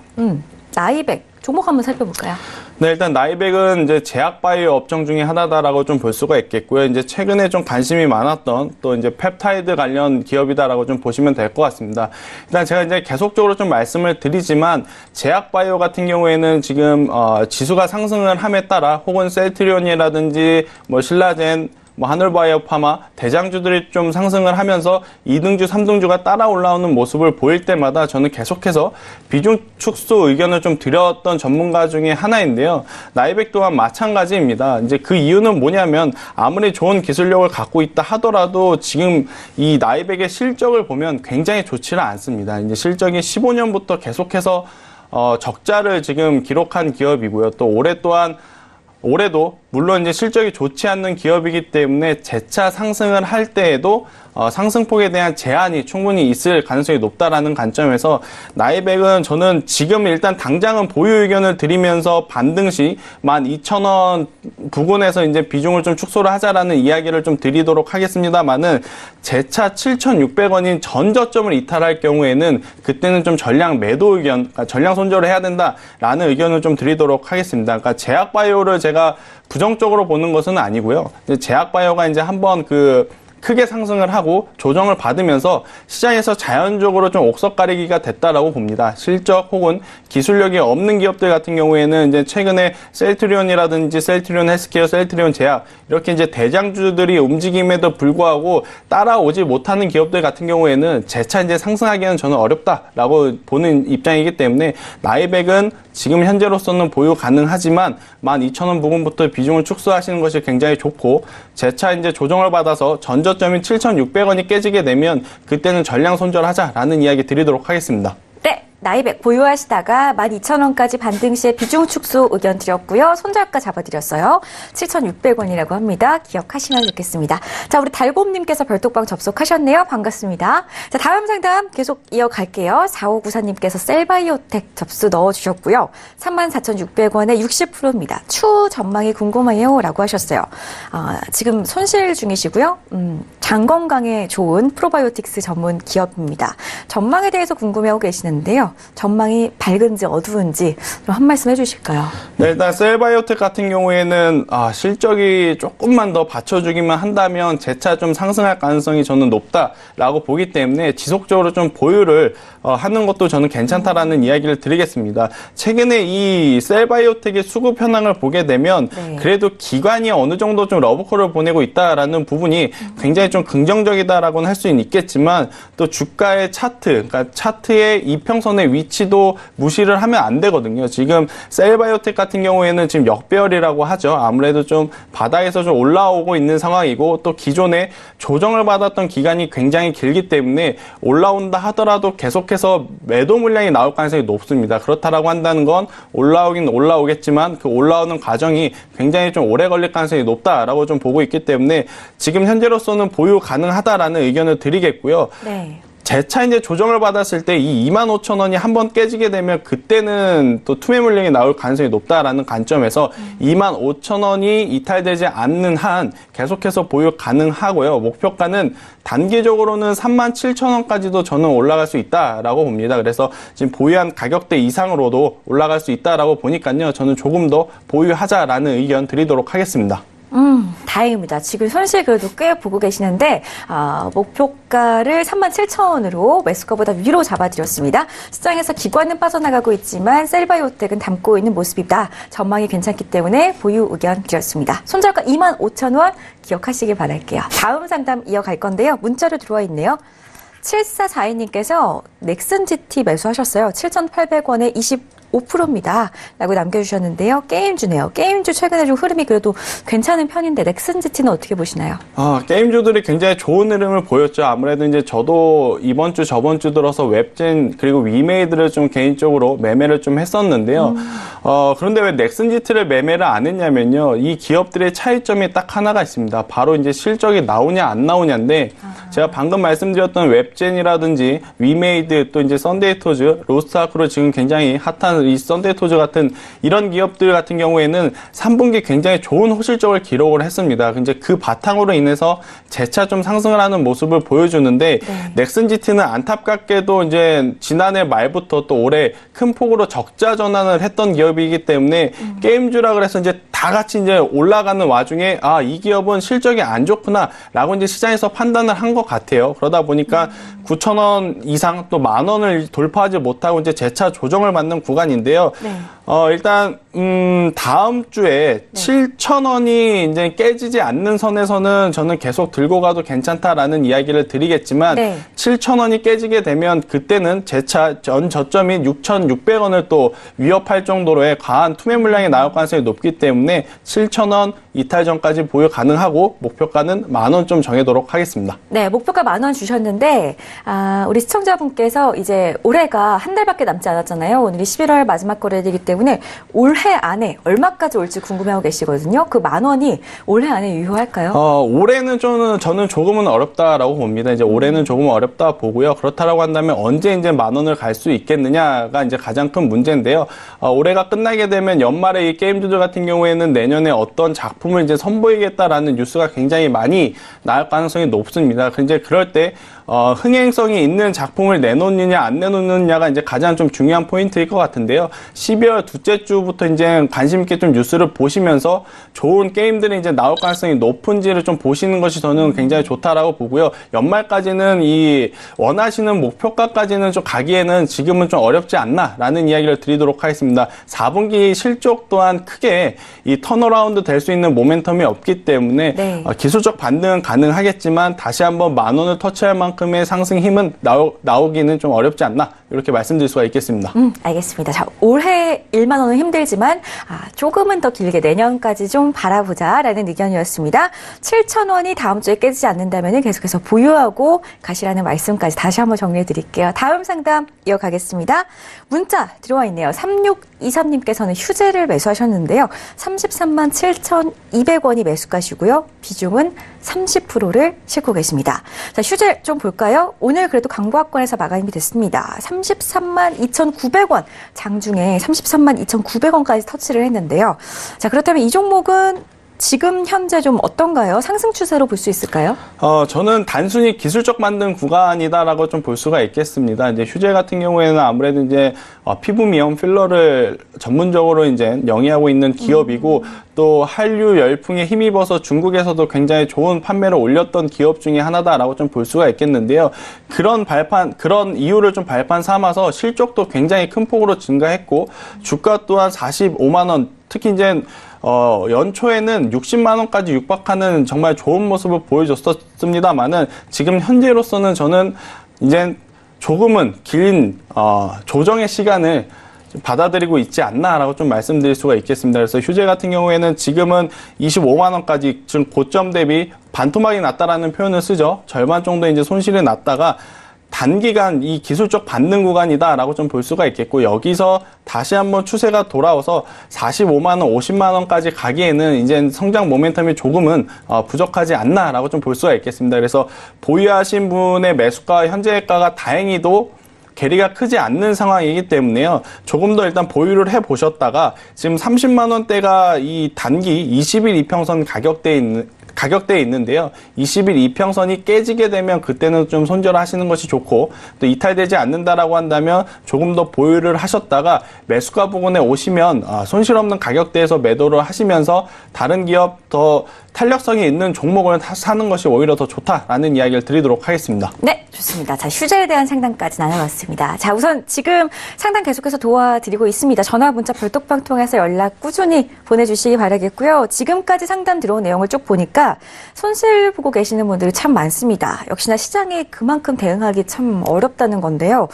나이백 종목 한번 살펴볼까요? 네, 일단 나이백은 이제 제약바이오 업종 중에 하나다라고 좀 볼 수가 있겠고요. 이제 최근에 좀 관심이 많았던 또 이제 펩타이드 관련 기업이다라고 좀 보시면 될 것 같습니다. 일단 제가 이제 계속적으로 좀 말씀을 드리지만 제약바이오 같은 경우에는 지금 지수가 상승을 함에 따라 혹은 셀트리온이라든지 뭐 신라젠 하늘바이오파마 대장주들이 좀 상승을 하면서 2등주, 3등주가 따라 올라오는 모습을 보일 때마다 저는 계속해서 비중 축소 의견을 좀 드렸던 전문가 중에 하나인데요. 나이백 또한 마찬가지입니다. 이제 그 이유는 뭐냐면 아무리 좋은 기술력을 갖고 있다 하더라도 지금 이 나이백의 실적을 보면 굉장히 좋지는 않습니다. 이제 실적이 15년부터 계속해서 적자를 지금 기록한 기업이고요. 또 올해도 물론 이제 실적이 좋지 않는 기업이기 때문에 재차 상승을 할 때에도 상승폭에 대한 제한이 충분히 있을 가능성이 높다라는 관점에서 나이백은 저는 지금 일단 당장은 보유 의견을 드리면서 반등 시 12,000원 부근에서 이제 비중을 좀 축소를 하자라는 이야기를 좀 드리도록 하겠습니다만은 재차 7,600원인 전 저점을 이탈할 경우에는 그때는 좀 전량 매도 의견, 그러니까 전량 손절을 해야 된다라는 의견을 좀 드리도록 하겠습니다. 그러니까 제약바이오를 제가 부정적으로 보는 것은 아니고요. 제약바이오가 이제 한번 크게 상승을 하고 조정을 받으면서 시장에서 자연적으로 좀 옥석 가리기가 됐다라고 봅니다. 실적 혹은 기술력이 없는 기업들 같은 경우에는 이제 최근에 셀트리온이라든지 셀트리온 헬스케어, 셀트리온 제약 이렇게 이제 대장주들이 움직임에도 불구하고 따라오지 못하는 기업들 같은 경우에는 재차 이제 상승하기는 저는 어렵다라고 보는 입장이기 때문에 나이백은 지금 현재로서는 보유 가능하지만 12,000원 부근부터 비중을 축소하시는 것이 굉장히 좋고 재차 이제 조정을 받아서 전저점인 7,600원이 깨지게 되면 그때는 전량 손절하자라는 이야기 드리도록 하겠습니다. 네, 나이백 보유하시다가 12,000원까지 반등 시에 비중 축소 의견 드렸고요. 손절가 잡아드렸어요. 7,600원이라고 합니다. 기억하시면 좋겠습니다. 자, 우리 달곰님께서 별톡방 접속하셨네요. 반갑습니다. 자, 다음 상담 계속 이어갈게요. 4594님께서 셀바이오텍 접수 넣어주셨고요. 34,600원에 60%입니다. 추후 전망이 궁금해요 라고 하셨어요. 지금 손실 중이시고요. 장 건강에 좋은 프로바이오틱스 전문 기업입니다. 전망에 대해서 궁금해하고 계시는데요. 전망이 밝은지 어두운지 좀 한 말씀 해주실까요? 네, 일단 셀바이오텍 같은 경우에는 실적이 조금만 더 받쳐주기만 한다면 재차 좀 상승할 가능성이 저는 높다라고 보기 때문에 지속적으로 좀 보유를 하는 것도 저는 괜찮다라는 이야기를 드리겠습니다. 최근에 이 셀바이오텍의 수급 현황을 보게 되면 그래도 기관이 어느 정도 좀 러브콜을 보내고 있다라는 부분이 굉장히 좀 긍정적이다라고는 할 수는 있겠지만 또 주가의 차트, 그러니까 차트의 이평선에 부분의 위치도 무시를 하면 안 되거든요. 지금 셀바이오텍 같은 경우에는 지금 역배열이라고 하죠. 아무래도 좀 바닥에서 좀 올라오고 있는 상황이고 또 기존에 조정을 받았던 기간이 굉장히 길기 때문에 올라온다 하더라도 계속해서 매도 물량이 나올 가능성이 높습니다. 그렇다라고 한다는 건 올라오긴 올라오겠지만 그 올라오는 과정이 굉장히 좀 오래 걸릴 가능성이 높다라고 좀 보고 있기 때문에 지금 현재로서는 보유 가능하다라는 의견을 드리겠고요. 네. 재차 이제 조정을 받았을 때 이 25,000원이 한번 깨지게 되면 그때는 또 투매 물량이 나올 가능성이 높다라는 관점에서 25,000원이 이탈되지 않는 한 계속해서 보유 가능하고요. 목표가는 단기적으로는 37,000원까지도 저는 올라갈 수 있다라고 봅니다. 그래서 지금 보유한 가격대 이상으로도 올라갈 수 있다라고 보니까요. 저는 조금 더 보유하자라는 의견 드리도록 하겠습니다. 다행입니다. 지금 손실 그래도 꽤 보고 계시는데 목표가를 37,000원으로 매수가보다 위로 잡아드렸습니다. 시장에서 기관은 빠져나가고 있지만 셀바이오텍은 담고 있는 모습이다. 전망이 괜찮기 때문에 보유 의견 드렸습니다. 손절가 25,000원 기억하시길 바랄게요. 다음 상담 이어갈 건데요. 문자로 들어와 있네요. 7442님께서 넥슨 GT 매수하셨어요. 7,800원에 25%입니다. 라고 남겨주셨는데요. 게임주네요. 게임주 최근에 좀 흐름이 그래도 괜찮은 편인데 넥슨 GT는 어떻게 보시나요? 게임주들이 굉장히 좋은 흐름을 보였죠. 아무래도 이제 저도 이번 주 저번 주 들어서 웹젠 그리고 위메이드를 좀 개인적으로 매매를 좀 했었는데요. 그런데 왜 넥슨 GT를 매매를 안 했냐면요. 이 기업들의 차이점이 딱 하나가 있습니다. 바로 이제 실적이 나오냐 안 나오냐인데 제가 방금 말씀드렸던 웹젠이라든지 위메이드 또 이제 썬데이토즈, 로스트아크로 지금 굉장히 핫한 이 썬데이토즈 같은 이런 기업들 같은 경우에는 3분기 굉장히 좋은 호실적을 기록을 했습니다. 이제 그 바탕으로 인해서 재차 좀 상승을 하는 모습을 보여주는데 넥슨 GT는 안타깝게도 이제 지난해 말부터 또 올해 큰 폭으로 적자 전환을 했던 기업이기 때문에 게임주라 그래서 이제 다 같이 이제 올라가는 와중에 이 기업은 실적이 안 좋구나라고 이제 시장에서 판단을 한 것 같아요. 그러다 보니까 9,000원 이상 또 10,000원을 돌파하지 못하고 이제 재차 조정을 받는 구간인데요. 네. 일단 다음 주에 7,000원이 이제 깨지지 않는 선에서는 저는 계속 들고 가도 괜찮다라는 이야기를 드리겠지만 7,000원이 깨지게 되면 그때는 재차 전 저점인 6,600원을 또 위협할 정도로의 과한 투매 물량이 나올 가능성이 높기 때문에 7,000원 이탈 전까지 보유 가능하고 목표가는 10,000원 좀 정해도록 하겠습니다. 네, 목표가 10,000원 주셨는데 우리 시청자분께서 이제 올해가 한 달밖에 남지 않았잖아요. 오늘이 11월 마지막 거래되기 때문에 올해 안에 얼마까지 올지 궁금해하고 계시거든요. 그 10,000원이 올해 안에 유효할까요? 올해는 저는 조금은 어렵다라고 봅니다. 이제 올해는 조금 어렵다 보고요. 그렇다라고 한다면 언제 이제 10,000원을 갈 수 있겠느냐가 이제 가장 큰 문제인데요. 올해가 끝나게 되면 연말에 이 게임주들 같은 경우에는 내년에 어떤 작품을 이제 선보이겠다라는 뉴스가 굉장히 많이 나올 가능성이 높습니다. 이제 그럴 때 흥행성이 있는 작품을 내놓느냐 안 내놓느냐가 이제 가장 좀 중요한 포인트일 것 같은데요. 12월 둘째 주부터 이제 관심 있게 좀 뉴스를 보시면서 좋은 게임들이 이제 나올 가능성이 높은지를 좀 보시는 것이 저는 굉장히 좋다라고 보고요. 연말까지는 이 원하시는 목표가까지는 좀 가기에는 지금은 좀 어렵지 않나라는 이야기를 드리도록 하겠습니다. 4분기 실적 또한 크게 이 턴어라운드 될 수 있는 모멘텀이 없기 때문에 기술적 반등은 가능하겠지만 다시 한번 10,000원을 터치할 만큼의 상승 힘은 나오기는 좀 어렵지 않나 이렇게 말씀드릴 수가 있겠습니다. 알겠습니다. 자, 올해 10,000원은 힘들지만 조금은 더 길게 내년까지 좀 바라보자라는 의견이었습니다. 7,000원이 다음 주에 깨지지 않는다면 계속해서 보유하고 가시라는 말씀까지 다시 한번 정리해 드릴게요. 다음 상담 이어가겠습니다. 문자 들어와 있네요. 3623님께서는 휴재를 매수하셨는데요. 337,200원이 매수가시고요. 비중은 30%를 싣고 계십니다. 자, 휴재 좀 볼까요? 오늘 그래도 강보합권에서 마감이 됐습니다. 332,900원 장중에 332,900원까지 터치를 했는데요. 자, 그렇다면 이 종목은 지금 현재 좀 어떤가요? 상승 추세로 볼 수 있을까요? 저는 단순히 기술적 만든 구간이다라고 좀 볼 수가 있겠습니다. 이제 휴재 같은 경우에는 아무래도 이제 피부 미용 필러를 전문적으로 이제 영위하고 있는 기업이고 또 한류 열풍에 힘입어서 중국에서도 굉장히 좋은 판매를 올렸던 기업 중에 하나다라고 좀 볼 수가 있겠는데요. 그런 이유를 좀 발판 삼아서 실적도 굉장히 큰 폭으로 증가했고 주가 또한 45만 원, 특히 이제 연초에는 60만 원까지 육박하는 정말 좋은 모습을 보여줬었습니다만은 지금 현재로서는 저는 이제 조금은 긴 조정의 시간을 받아들이고 있지 않나라고 좀 말씀드릴 수가 있겠습니다. 그래서 휴재 같은 경우에는 지금은 25만 원까지 지금 고점 대비 반토막이 났다라는 표현을 쓰죠. 절반 정도 이제 손실이 났다가 단기간 이 기술적 반등 구간이다라고 좀 볼 수가 있겠고, 여기서 다시 한번 추세가 돌아와서 45만 원, 50만 원까지 가기에는 이제 성장 모멘텀이 조금은 부족하지 않나라고 좀 볼 수가 있겠습니다. 그래서 보유하신 분의 매수가 현재가가 다행히도 괴리가 크지 않는 상황이기 때문에요. 조금 더 일단 보유를 해 보셨다가 지금 30만 원대가 이 단기 20일 이평선 가격대에 있는데요. 20일 이평선이 깨지게 되면 그때는 좀 손절하시는 것이 좋고, 또 이탈되지 않는다라고 한다면 조금 더 보유를 하셨다가 매수가 부근에 오시면 손실 없는 가격대에서 매도를 하시면서 다른 기업 더 탄력성이 있는 종목을 사는 것이 오히려 더 좋다라는 이야기를 드리도록 하겠습니다. 네, 좋습니다. 자, 휴재에 대한 상담까지 나눠봤습니다. 자, 우선 지금 상담 계속해서 도와드리고 있습니다. 전화, 문자, 별톡방 통해서 연락 꾸준히 보내주시기 바라겠고요. 지금까지 상담 들어온 내용을 쭉 보니까 손실 보고 계시는 분들이 참 많습니다. 역시나 시장에 그만큼 대응하기 참 어렵다는 건데요.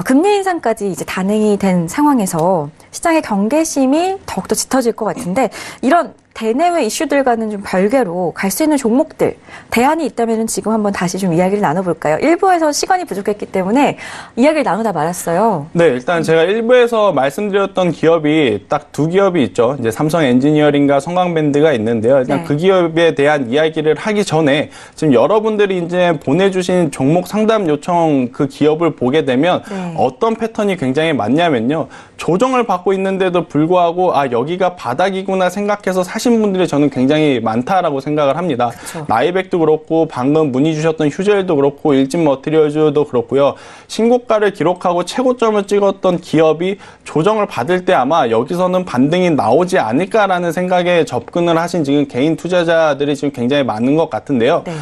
금리 인상까지 이제 단행이 된 상황에서 시장의 경계심이 더욱더 짙어질 것 같은데, 이런 대내외 이슈들과는 좀 별개로 갈 수 있는 종목들, 대안이 있다면 지금 한번 다시 좀 이야기를 나눠볼까요? 일부에서 시간이 부족했기 때문에 이야기를 나누다 말았어요. 네, 일단 제가 일부에서 말씀드렸던 기업이 딱 두 기업이 있죠. 이제 삼성 엔지니어링과 성광밴드가 있는데요. 일단 네. 그 기업에 대한 이야기를 하기 전에 지금 여러분들이 이제 보내주신 종목 상담 요청 그 기업을 보게 되면 네. 어떤 패턴이 굉장히 많냐면요. 조정을 받고 있는데도 불구하고 여기가 바닥이구나 생각해서 사신 분들이 저는 굉장히 많다라고 생각을 합니다. 그쵸. 나이백도 그렇고 방금 문의 주셨던 휴젤도 그렇고 일진 머티리얼즈도 그렇고요. 신고가를 기록하고 최고점을 찍었던 기업이 조정을 받을 때 아마 여기서는 반등이 나오지 않을까라는 생각에 접근을 하신 지금 개인 투자자들이 지금 굉장히 많은 것 같은데요. 네.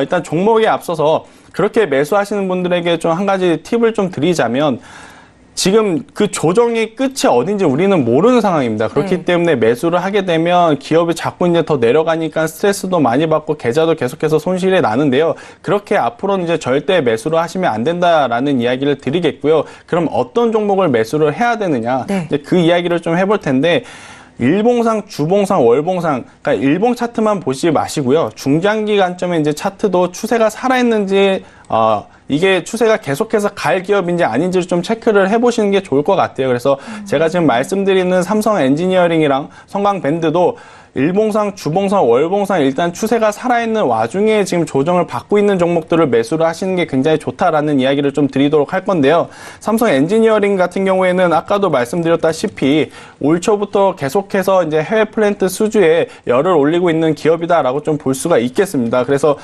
일단 종목에 앞서서 그렇게 매수하시는 분들에게 좀 한 가지 팁을 좀 드리자면, 지금 그 조정의 끝이 어딘지 우리는 모르는 상황입니다. 그렇기 네. 때문에 매수를 하게 되면 기업이 자꾸 이제 더 내려가니까 스트레스도 많이 받고 계좌도 계속해서 손실이 나는데요. 그렇게 앞으로는 이제 절대 매수를 하시면 안 된다라는 이야기를 드리겠고요. 그럼 어떤 종목을 매수를 해야 되느냐? 네. 이제 그 이야기를 좀 해볼 텐데, 일봉상, 주봉상, 월봉상, 그러니까 일봉 차트만 보시지 마시고요. 중장기 관점에 이제 차트도 추세가 살아있는지, 이게 추세가 계속해서 갈 기업인지 아닌지를 좀 체크를 해보시는 게 좋을 것 같아요. 그래서 제가 지금 말씀드리는 삼성 엔지니어링이랑 성광밴드도 일봉상, 주봉상, 월봉상 일단 추세가 살아있는 와중에 지금 조정을 받고 있는 종목들을 매수를 하시는 게 굉장히 좋다라는 이야기를 좀 드리도록 할 건데요. 삼성 엔지니어링 같은 경우에는 아까도 말씀드렸다시피 올 초부터 계속해서 이제 해외 플랜트 수주에 열을 올리고 있는 기업이다라고 좀 볼 수가 있겠습니다. 그래서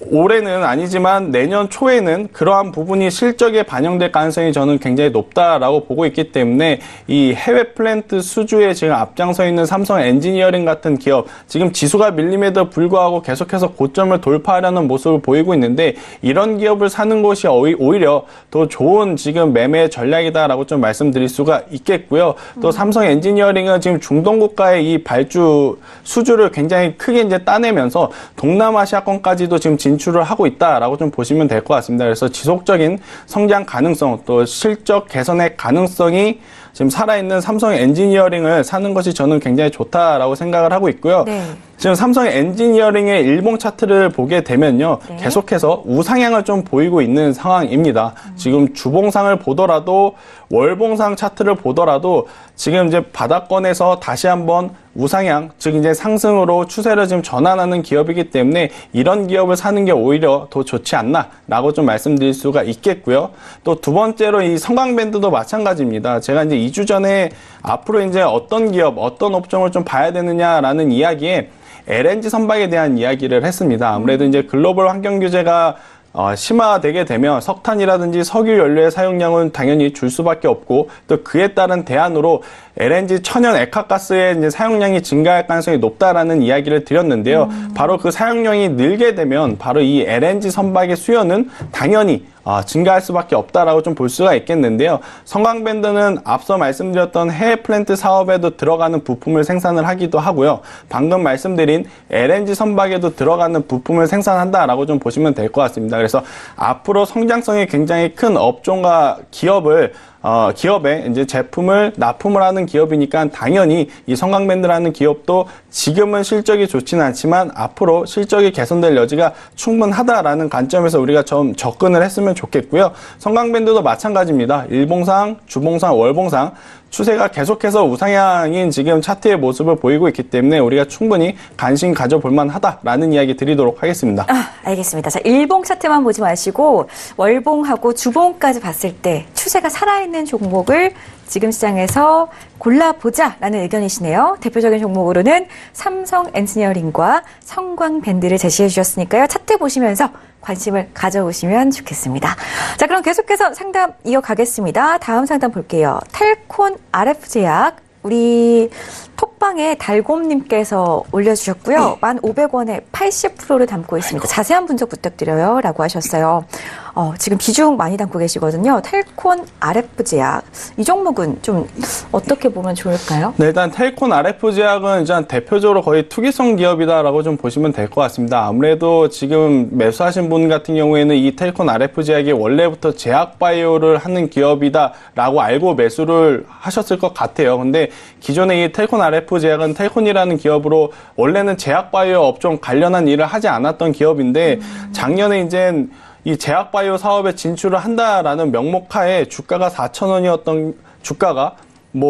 올해는 아니지만 내년 초에는 그러한 부분이 실적에 반영될 가능성이 저는 굉장히 높다라고 보고 있기 때문에 이 해외 플랜트 수주에 지금 앞장서 있는 삼성 엔지니어링 같은 기업, 지금 지수가 밀림에도 불구하고 계속해서 고점을 돌파하려는 모습을 보이고 있는데, 이런 기업을 사는 것이 오히려 더 좋은 지금 매매 전략이다라고 좀 말씀드릴 수가 있겠고요. 또 삼성 엔지니어링은 지금 중동 국가의 이 발주 수주를 굉장히 크게 이제 따내면서 동남아시아권까지도 지금 진출을 하고 있다라고 좀 보시면 될 것 같습니다. 그래서 지속적인 성장 가능성, 또 실적 개선의 가능성이 지금 살아있는 삼성 엔지니어링을 사는 것이 저는 굉장히 좋다라고 생각을 하고 있고요. 네. 지금 삼성 엔지니어링의 일봉 차트를 보게 되면요. 네. 계속해서 우상향을 좀 보이고 있는 상황입니다. 지금 주봉상을 보더라도 월봉상 차트를 보더라도 지금 이제 바닥권에서 다시 한번 우상향, 즉 이제 상승으로 추세를 지금 전환하는 기업이기 때문에 이런 기업을 사는 게 오히려 더 좋지 않나라고 좀 말씀드릴 수가 있겠고요. 또 두 번째로 이 성광밴드도 마찬가지입니다. 제가 이제 2주 전에 앞으로 이제 어떤 기업, 어떤 업종을 좀 봐야 되느냐라는 이야기에 LNG 선박에 대한 이야기를 했습니다. 아무래도 이제 글로벌 환경 규제가 심화되게 되면 석탄이라든지 석유 연료의 사용량은 당연히 줄 수밖에 없고, 또 그에 따른 대안으로 LNG 천연 액화가스의 이제 사용량이 증가할 가능성이 높다라는 이야기를 드렸는데요. 바로 그 사용량이 늘게 되면 바로 이 LNG 선박의 수요는 당연히 증가할 수밖에 없다라고 좀 볼 수가 있겠는데요. 성광밴드는 앞서 말씀드렸던 해외 플랜트 사업에도 들어가는 부품을 생산을 하기도 하고요. 방금 말씀드린 LNG 선박에도 들어가는 부품을 생산한다라고 좀 보시면 될 것 같습니다. 그래서 앞으로 성장성이 굉장히 큰 업종과 기업에 이제 제품을 납품을 하는 기업이니까 당연히 이 성광밴드라는 기업도 지금은 실적이 좋지는 않지만 앞으로 실적이 개선될 여지가 충분하다라는 관점에서 우리가 좀 접근을 했으면 좋겠고요. 성광밴드도 마찬가지입니다. 일봉상, 주봉상, 월봉상 추세가 계속해서 우상향인 지금 차트의 모습을 보이고 있기 때문에 우리가 충분히 관심 가져볼 만하다라는 이야기 드리도록 하겠습니다. 알겠습니다. 자, 일봉 차트만 보지 마시고 월봉하고 주봉까지 봤을 때 추세가 살아있는 종목을 지금 시장에서 골라보자라는 의견이시네요. 대표적인 종목으로는 삼성 엔지니어링과 성광밴드를 제시해 주셨으니까요. 차트 보시면서 관심을 가져보시면 좋겠습니다. 자, 그럼 계속해서 상담 이어가겠습니다. 다음 상담 볼게요. 텔콘 RF제약 우리 톡방에 달곰님께서 올려주셨고요. 1,500원에 80%를 담고 있습니다. 자세한 분석 부탁드려요. 라고 하셨어요. 지금 비중 많이 담고 계시거든요. 텔콘 RF제약. 이 종목은 좀 어떻게 보면 좋을까요? 네, 일단 텔콘 RF제약은 일단 대표적으로 거의 투기성 기업이다라고 좀 보시면 될 것 같습니다. 아무래도 지금 매수하신 분 같은 경우에는 이 텔콘 RF제약이 원래부터 제약바이오를 하는 기업이다라고 알고 매수를 하셨을 것 같아요. 근데 기존에 이 텔콘 RF제약은 텔콘이라는 기업으로 원래는 제약바이오 업종 관련한 일을 하지 않았던 기업인데 작년에 이제 이 제약바이오 사업에 진출을 한다라는 명목하에 주가가 4,000원이었던 주가가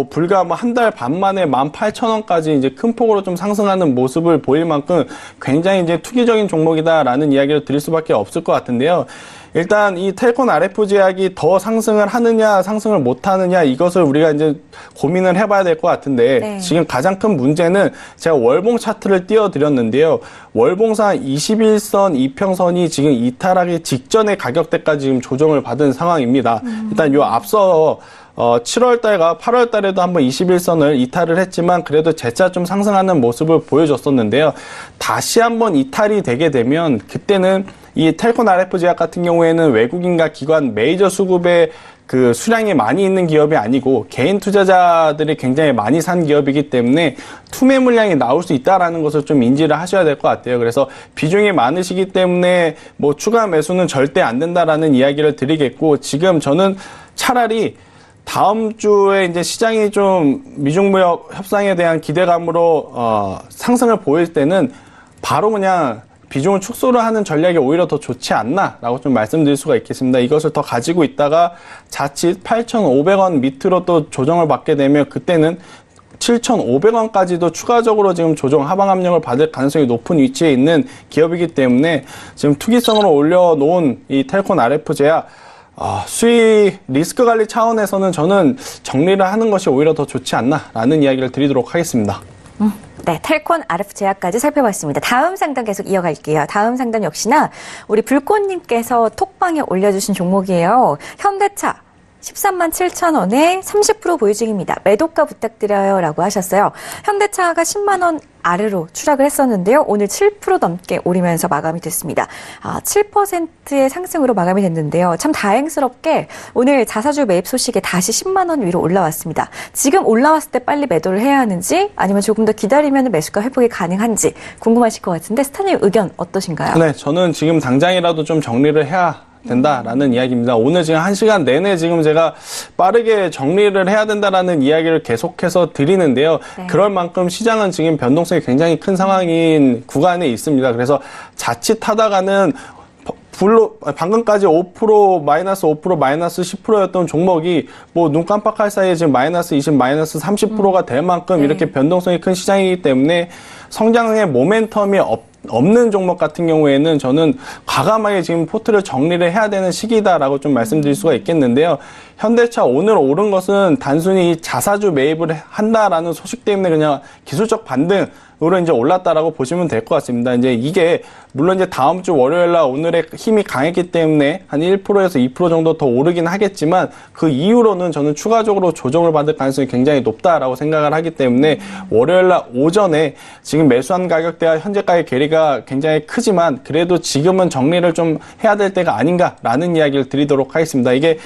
불과 한 달 반 만에 18,000원까지 이제 큰 폭으로 좀 상승하는 모습을 보일 만큼 굉장히 이제 투기적인 종목이다라는 이야기를 드릴 수밖에 없을 것 같은데요. 일단 이 텔콘 RF제약이 더 상승을 하느냐 상승을 못 하느냐 이것을 우리가 이제 고민을 해봐야 될 것 같은데 네. 지금 가장 큰 문제는 제가 월봉 차트를 띄워드렸는데요. 월봉상 21선 이평선이 지금 이탈하기 직전의 가격대까지 지금 조정을 받은 상황입니다. 일단 요 앞서 7월달과 8월달에도 한번 21선을 이탈을 했지만 그래도 재차 좀 상승하는 모습을 보여줬었는데요. 다시 한번 이탈이 되게 되면 그때는 이 텔콘 RF제약 같은 경우에는 외국인과 기관 메이저 수급의 그 수량이 많이 있는 기업이 아니고 개인 투자자들이 굉장히 많이 산 기업이기 때문에 투매 물량이 나올 수 있다라는 것을 좀 인지를 하셔야 될 것 같아요. 그래서 비중이 많으시기 때문에 추가 매수는 절대 안 된다라는 이야기를 드리겠고 지금 저는 차라리 다음 주에 이제 시장이 좀 미중무역 협상에 대한 기대감으로 상승을 보일 때는 바로 그냥 비중을 축소를 하는 전략이 오히려 더 좋지 않나라고 좀 말씀드릴 수가 있겠습니다. 이것을 더 가지고 있다가 자칫 8,500원 밑으로 또 조정을 받게 되면 그때는 7,500원까지도 추가적으로 지금 조정 하방 압력을 받을 가능성이 높은 위치에 있는 기업이기 때문에 지금 투기성으로 올려놓은 이 텔콘 RF제약 수익 리스크 관리 차원에서는 저는 정리를 하는 것이 오히려 더 좋지 않나라는 이야기를 드리도록 하겠습니다. 네, 텔콘 RF제약까지 살펴봤습니다. 다음 상담 계속 이어갈게요. 다음 상담 역시나 우리 불꽃님께서 톡방에 올려주신 종목이에요. 현대차 137,000원에 30% 보유 중입니다. 매도가 부탁드려요 라고 하셨어요. 현대차가 10만원 아래로 추락을 했었는데요. 오늘 7% 넘게 오르면서 마감이 됐습니다. 7%의 상승으로 마감이 됐는데요. 참 다행스럽게 오늘 자사주 매입 소식에 다시 10만 원 위로 올라왔습니다. 지금 올라왔을 때 빨리 매도를 해야 하는지 아니면 조금 더 기다리면 매수가 회복이 가능한지 궁금하실 것 같은데 스타님 의견 어떠신가요? 네, 저는 지금 당장이라도 좀 정리를 해야 된다라는 이야기입니다. 오늘 지금 1시간 내내 지금 제가 빠르게 정리를 해야 된다라는 이야기를 계속해서 드리는데요. 네. 그럴 만큼 시장은 지금 변동성이 굉장히 큰 상황인 구간에 있습니다. 그래서 자칫 하다가는 방금까지 5%, 마이너스 5%, 마이너스 10%였던 종목이 눈 깜빡할 사이에 지금 마이너스 20, 마이너스 30%가 될 만큼 네. 이렇게 변동성이 큰 시장이기 때문에 성장의 모멘텀이 없는 종목 같은 경우에는 저는 과감하게 지금 포트를 정리를 해야 되는 시기다라고 좀 말씀드릴 수가 있겠는데요. 현대차 오늘 오른 것은 단순히 자사주 매입을 한다라는 소식 때문에 그냥 기술적 반등으로 이제 올랐다라고 보시면 될 것 같습니다. 이제 이게 물론 이제 다음 주 월요일 날 오늘의 힘이 강했기 때문에 한 1%에서 2% 정도 더 오르긴 하겠지만 그 이후로는 저는 추가적으로 조정을 받을 가능성이 굉장히 높다라고 생각을 하기 때문에 월요일 날 오전에 지금 매수한 가격대와 현재 가격 괴리가 굉장히 크지만 그래도 지금은 정리를 좀 해야 될 때가 아닌가라는 이야기를 드리도록 하겠습니다. 이게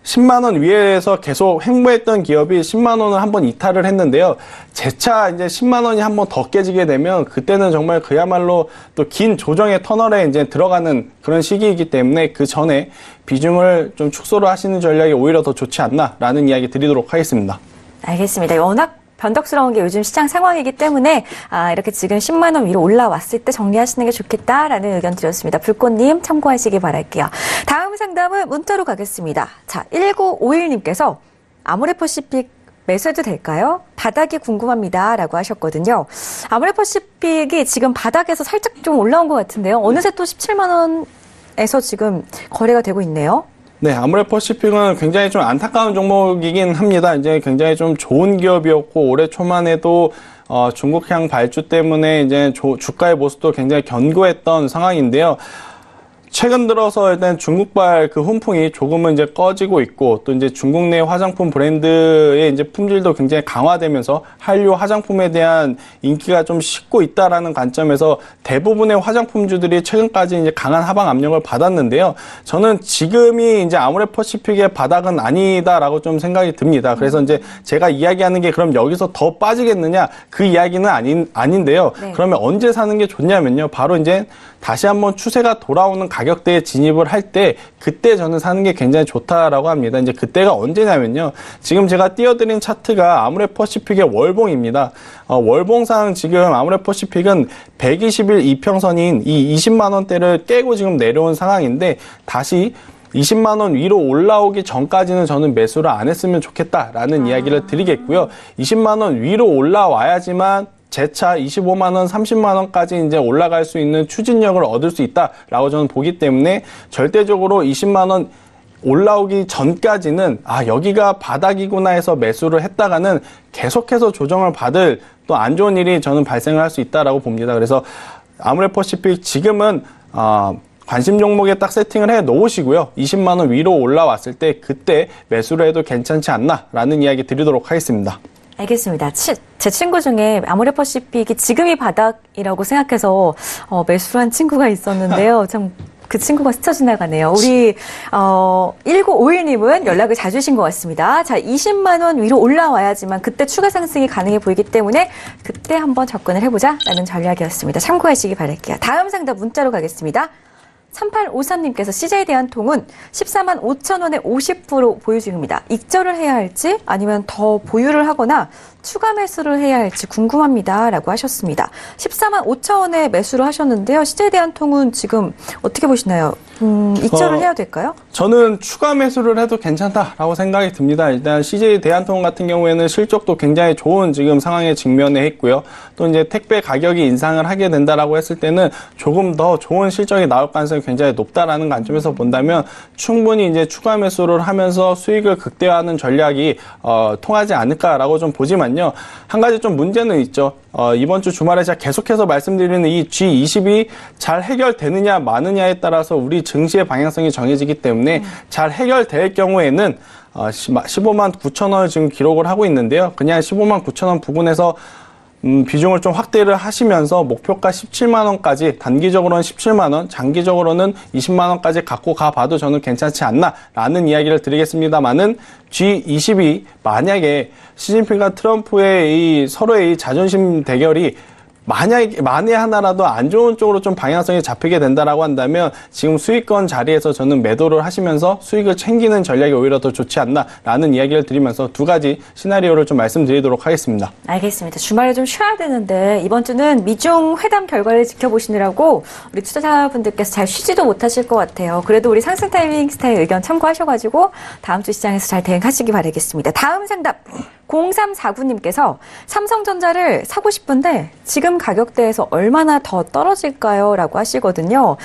10만 원 위에서 계속 횡보했던 기업이 10만 원을 한번 이탈을 했는데요. 재차 이제 10만 원이 한번 더 깨지게 되면 그때는 정말 그야말로 또 긴 조정의 터널에 이제 들어가는 그런 시기이기 때문에 그 전에 비중을 좀 축소를 하시는 전략이 오히려 더 좋지 않나라는 이야기 드리도록 하겠습니다. 알겠습니다. 워낙 변덕스러운 게 요즘 시장 상황이기 때문에 이렇게 지금 10만 원 위로 올라왔을 때 정리하시는 게 좋겠다라는 의견 드렸습니다. 불꽃님 참고하시기 바랄게요. 다음 상담은 문자로 가겠습니다. 자, 1951님께서 아모레퍼시픽 매수해도 될까요? 바닥이 궁금합니다. 라고 하셨거든요. 아모레퍼시픽이 지금 바닥에서 살짝 좀 올라온 것 같은데요. 어느새 또 17만 원에서 지금 거래가 되고 있네요. 네, 아모레퍼시픽은 굉장히 좀 안타까운 종목이긴 합니다. 이제 굉장히 좀 좋은 기업이었고 올해 초만 해도 중국향 발주 때문에 이제 주가의 모습도 굉장히 견고했던 상황인데요. 최근 들어서 일단 중국발 그 훈풍이 조금은 이제 꺼지고 있고 또 이제 중국 내 화장품 브랜드의 이제 품질도 굉장히 강화되면서 한류 화장품에 대한 인기가 좀 식고 있다라는 관점에서 대부분의 화장품주들이 최근까지 이제 강한 하방 압력을 받았는데요. 저는 지금이 이제 아모레퍼시픽의 바닥은 아니다라고 좀 생각이 듭니다. 그래서 이제 제가 이야기하는 게 그럼 여기서 더 빠지겠느냐 그 이야기는 아닌데요. 네. 그러면 언제 사는 게 좋냐면요. 바로 이제 다시 한번 추세가 돌아오는 가격대에 진입을 할 때 그때 저는 사는 게 굉장히 좋다라고 합니다. 이제 그때가 언제냐면요. 지금 제가 띄워드린 차트가 아모레퍼시픽의 월봉입니다. 월봉상 지금 아모레퍼시픽은 120일 이평선인 이 20만 원대를 깨고 지금 내려온 상황인데 다시 20만 원 위로 올라오기 전까지는 저는 매수를 안 했으면 좋겠다라는 이야기를 드리겠고요. 20만 원 위로 올라와야지만 재차 25만 원, 30만 원까지 이제 올라갈 수 있는 추진력을 얻을 수 있다라고 저는 보기 때문에 절대적으로 20만 원 올라오기 전까지는 여기가 바닥이구나 해서 매수를 했다가는 계속해서 조정을 받을 또 안 좋은 일이 저는 발생을 할 수 있다라고 봅니다. 그래서 아모레퍼시픽 지금은 관심 종목에 딱 세팅을 해 놓으시고요. 20만 원 위로 올라왔을 때 그때 매수를 해도 괜찮지 않나라는 이야기 드리도록 하겠습니다. 알겠습니다. 제 친구 중에 아모레퍼시픽이 지금이 바닥이라고 생각해서 매수를 한 친구가 있었는데요. 참 그 친구가 스쳐 지나가네요. 우리 1951님은 연락을 자주 주신 것 같습니다. 자, 20만 원 위로 올라와야지만 그때 추가 상승이 가능해 보이기 때문에 그때 한번 접근을 해보자라는 전략이었습니다. 참고하시기 바랄게요. 다음 상담 문자로 가겠습니다. 3853님께서 CJ대한통운 14만 5천 원에 50% 보유 중입니다. 익절을 해야 할지 아니면 더 보유를 하거나 추가 매수를 해야 할지 궁금합니다. 라고 하셨습니다. 14만 5천 원에 매수를 하셨는데요. CJ대한통운 지금 어떻게 보시나요? 익절을 해야 될까요? 저는 추가 매수를 해도 괜찮다라고 생각이 듭니다. 일단 CJ 대한통운 같은 경우에는 실적도 굉장히 좋은 지금 상황에 직면해 있고요. 또 이제 택배 가격이 인상을 하게 된다라고 했을 때는 조금 더 좋은 실적이 나올 가능성이 굉장히 높다라는 관점에서 본다면 충분히 이제 추가 매수를 하면서 수익을 극대화하는 전략이 통하지 않을까라고 좀 보지만요. 한 가지 좀 문제는 있죠. 이번 주 주말에 제가 계속해서 말씀드리는 이 G20이 잘 해결되느냐 마느냐에 따라서 우리 증시의 방향성이 정해지기 때문에 잘 해결될 경우에는 15만 9천 원을 지금 기록을 하고 있는데요. 그냥 15만 9천 원 부근에서 비중을 좀 확대를 하시면서 목표가 17만 원까지 단기적으로는 17만 원, 장기적으로는 20만 원까지 갖고 가봐도 저는 괜찮지 않나라는 이야기를 드리겠습니다만은 G20이 만약에 시진핑과 트럼프의 이 서로의 이 자존심 대결이 만에 하나라도 안 좋은 쪽으로 좀 방향성이 잡히게 된다라고 한다면 지금 수익권 자리에서 저는 매도를 하시면서 수익을 챙기는 전략이 오히려 더 좋지 않나라는 이야기를 드리면서 두 가지 시나리오를 좀 말씀드리도록 하겠습니다. 알겠습니다. 주말에 좀 쉬어야 되는데 이번 주는 미중 회담 결과를 지켜보시느라고 우리 투자자분들께서 잘 쉬지도 못하실 것 같아요. 그래도 우리 상승 타이밍 스타의 의견 참고하셔가지고 다음 주 시장에서 잘 대응하시기 바라겠습니다. 다음 상담 0349님께서 삼성전자를 사고 싶은데 지금 가격대에서 얼마나 더 떨어질까요? 라고 하시거든요.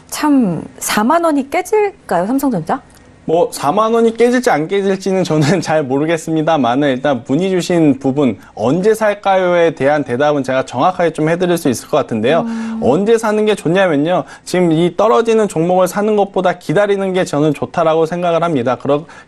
참 4만 원이 깨질까요? 삼성전자? 뭐 4만 원이 깨질지 안 깨질지는 저는 잘 모르겠습니다만은 일단 문의 주신 부분 언제 살까요에 대한 대답은 제가 정확하게 좀 해드릴 수 있을 것 같은데요. 언제 사는 게 좋냐면요. 지금 이 떨어지는 종목을 사는 것보다 기다리는 게 저는 좋다라고 생각을 합니다.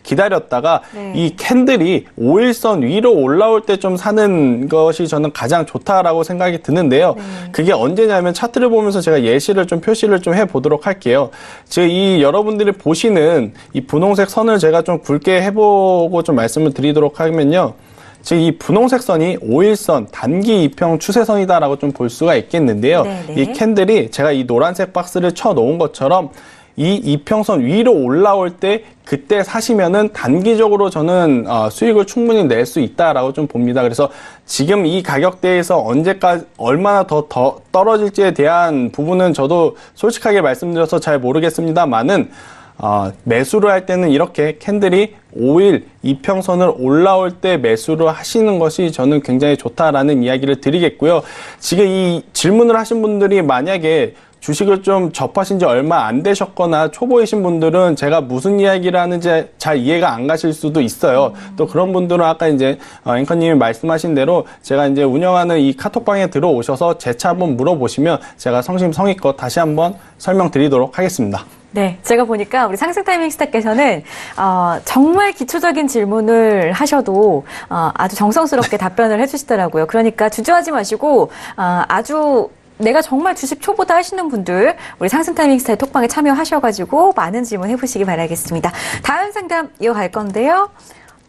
기다렸다가 네. 이 캔들이 5일선 위로 올라올 때 좀 사는 것이 저는 가장 좋다라고 생각이 드는데요. 네. 그게 언제냐면 차트를 보면서 제가 예시를 좀 표시를 좀 해보도록 할게요. 지금 이 여러분들이 보시는 이 분홍색 선을 제가 좀 굵게 해보고 좀 말씀을 드리도록 하면요. 지금 이 분홍색 선이 5일선 단기 이평 추세선이다라고 좀 볼 수가 있겠는데요. 네네. 이 캔들이 제가 이 노란색 박스를 쳐 놓은 것처럼 이 이평선 위로 올라올 때 그때 사시면은 단기적으로 저는 수익을 충분히 낼 수 있다라고 좀 봅니다. 그래서 지금 이 가격대에서 언제까지 얼마나 더 떨어질지에 대한 부분은 저도 솔직하게 말씀드려서 잘 모르겠습니다만은 매수를 할 때는 이렇게 캔들이 5일 이평선을 올라올 때 매수를 하시는 것이 저는 굉장히 좋다라는 이야기를 드리겠고요. 지금 이 질문을 하신 분들이 만약에 주식을 좀 접하신 지 얼마 안 되셨거나 초보이신 분들은 제가 무슨 이야기를 하는지 잘 이해가 안 가실 수도 있어요. 또 그런 분들은 아까 이제 앵커님이 말씀하신 대로 제가 이제 운영하는 이 카톡방에 들어오셔서 재차 한번 물어보시면 제가 성심성의껏 다시 한번 설명드리도록 하겠습니다. 네, 제가 보니까 우리 상승타이밍스타께서는 정말 기초적인 질문을 하셔도 아주 정성스럽게 답변을 해주시더라고요. 그러니까 주저하지 마시고 아주 내가 정말 주식 초보다 하시는 분들 우리 상승타이밍스타의 톡방에 참여하셔가지고 많은 질문 해보시기 바라겠습니다. 다음 상담 이어갈 건데요.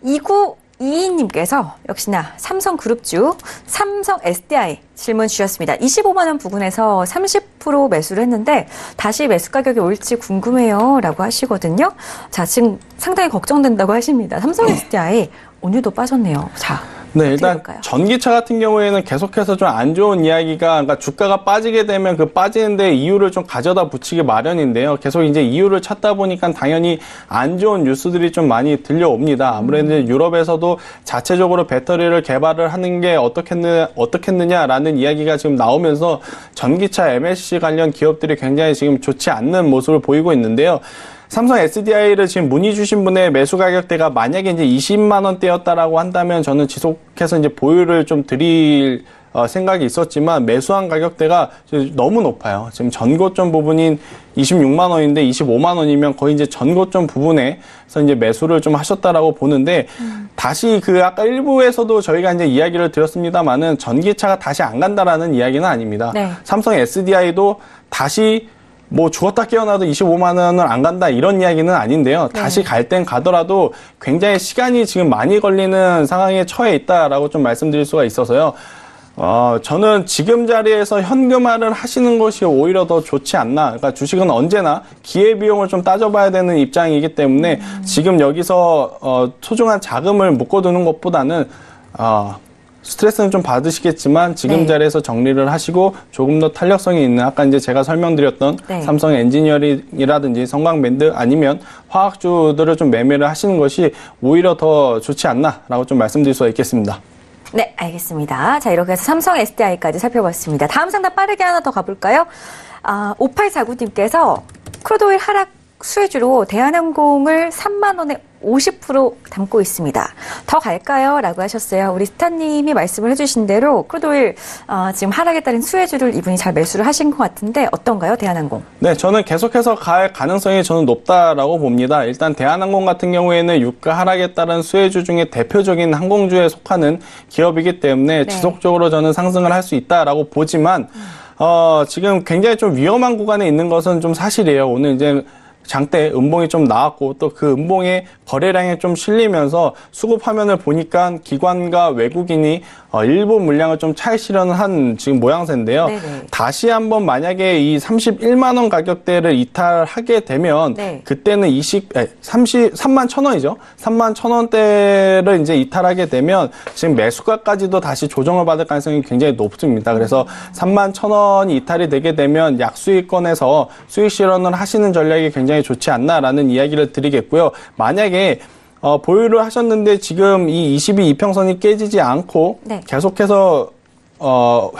2922님께서 역시나 삼성그룹주 삼성 SDI 질문 주셨습니다. 25만 원 부근에서 30% 매수를 했는데 다시 매수 가격이 올지 궁금해요 라고 하시거든요. 자, 지금 상당히 걱정된다고 하십니다. 삼성 SDI 오늘도 빠졌네요. 자, 네, 일단 볼까요? 전기차 같은 경우에는 계속해서 좀 안 좋은 이야기가, 그러니까 주가가 빠지게 되면 그 빠지는데 이유를 좀 가져다 붙이기 마련인데요. 계속 이제 이유를 찾다 보니까 당연히 안 좋은 뉴스들이 좀 많이 들려옵니다. 아무래도 이제 유럽에서도 자체적으로 배터리를 개발을 하는 게 어떻겠느냐라는 이야기가 지금 나오면서 전기차 MLCC 관련 기업들이 굉장히 지금 좋지 않는 모습을 보이고 있는데요. 삼성 SDI를 지금 문의 주신 분의 매수 가격대가 만약에 이제 20만 원대였다라고 한다면 저는 지속해서 이제 보유를 좀 드릴 생각이 있었지만 매수한 가격대가 너무 높아요. 지금 전고점 부분인 26만 원인데 25만 원이면 거의 이제 전고점 부분에서 이제 매수를 좀 하셨다라고 보는데 다시 그 아까 일부에서도 저희가 이제 이야기를 드렸습니다만은 전기차가 다시 안 간다라는 이야기는 아닙니다. 네. 삼성 SDI도 다시 뭐 죽었다 깨어나도 25만 원을 안 간다 이런 이야기는 아닌데요. 네. 다시 갈 땐 가더라도 굉장히 시간이 지금 많이 걸리는 상황에 처해 있다라고 좀 말씀드릴 수가 있어서요. 저는 지금 자리에서 현금화를 하시는 것이 오히려 더 좋지 않나. 그러니까 주식은 언제나 기회비용을 좀 따져봐야 되는 입장이기 때문에 지금 여기서 소중한 자금을 묶어두는 것보다는 스트레스는 좀 받으시겠지만 지금 네. 자리에서 정리를 하시고 조금 더 탄력성이 있는 아까 이제 제가 설명드렸던 네. 삼성 엔지니어링이라든지 성광밴드 아니면 화학주들을 좀 매매를 하시는 것이 오히려 더 좋지 않나라고 좀 말씀드릴 수가 있겠습니다. 네, 알겠습니다. 자, 이렇게 해서 삼성 SDI까지 살펴봤습니다. 다음 상담 빠르게 하나 더 가볼까요? 5849님께서 크루드오일 하락 수혜주로 대한항공을 3만 원에 50% 담고 있습니다. 더 갈까요? 라고 하셨어요. 우리 스타님이 말씀을 해주신 대로 크루드오일 지금 하락에 따른 수혜주를 이분이 잘 매수를 하신 것 같은데 어떤가요? 대한항공. 네, 저는 계속해서 갈 가능성이 저는 높다라고 봅니다. 일단 대한항공 같은 경우에는 유가 하락에 따른 수혜주 중에 대표적인 항공주에 속하는 기업이기 때문에 네. 지속적으로 저는 상승을 할 수 있다라고 보지만 지금 굉장히 좀 위험한 구간에 있는 것은 좀 사실이에요. 오늘 이제 장대 음봉이 좀 나왔고 또 그 음봉의 거래량이 좀 실리면서 수급 화면을 보니까 기관과 외국인이 일부 물량을 좀 차익 실현을 한 지금 모양새인데요. 네네. 다시 한번 만약에 이 31만 원 가격대를 이탈하게 되면 네. 그때는 3만 1,000원이죠. 3만 1,000원대를 이제 이탈하게 되면 지금 매수가까지도 다시 조정을 받을 가능성이 굉장히 높습니다. 그래서 3만 1,000원이 이탈이 되게 되면 약수익권에서 수익 실현을 하시는 전략이 굉장히 좋지 않나라는 이야기를 드리겠고요. 만약에 보유를 하셨는데 지금 이 22 이평선이 깨지지 않고 네. 계속해서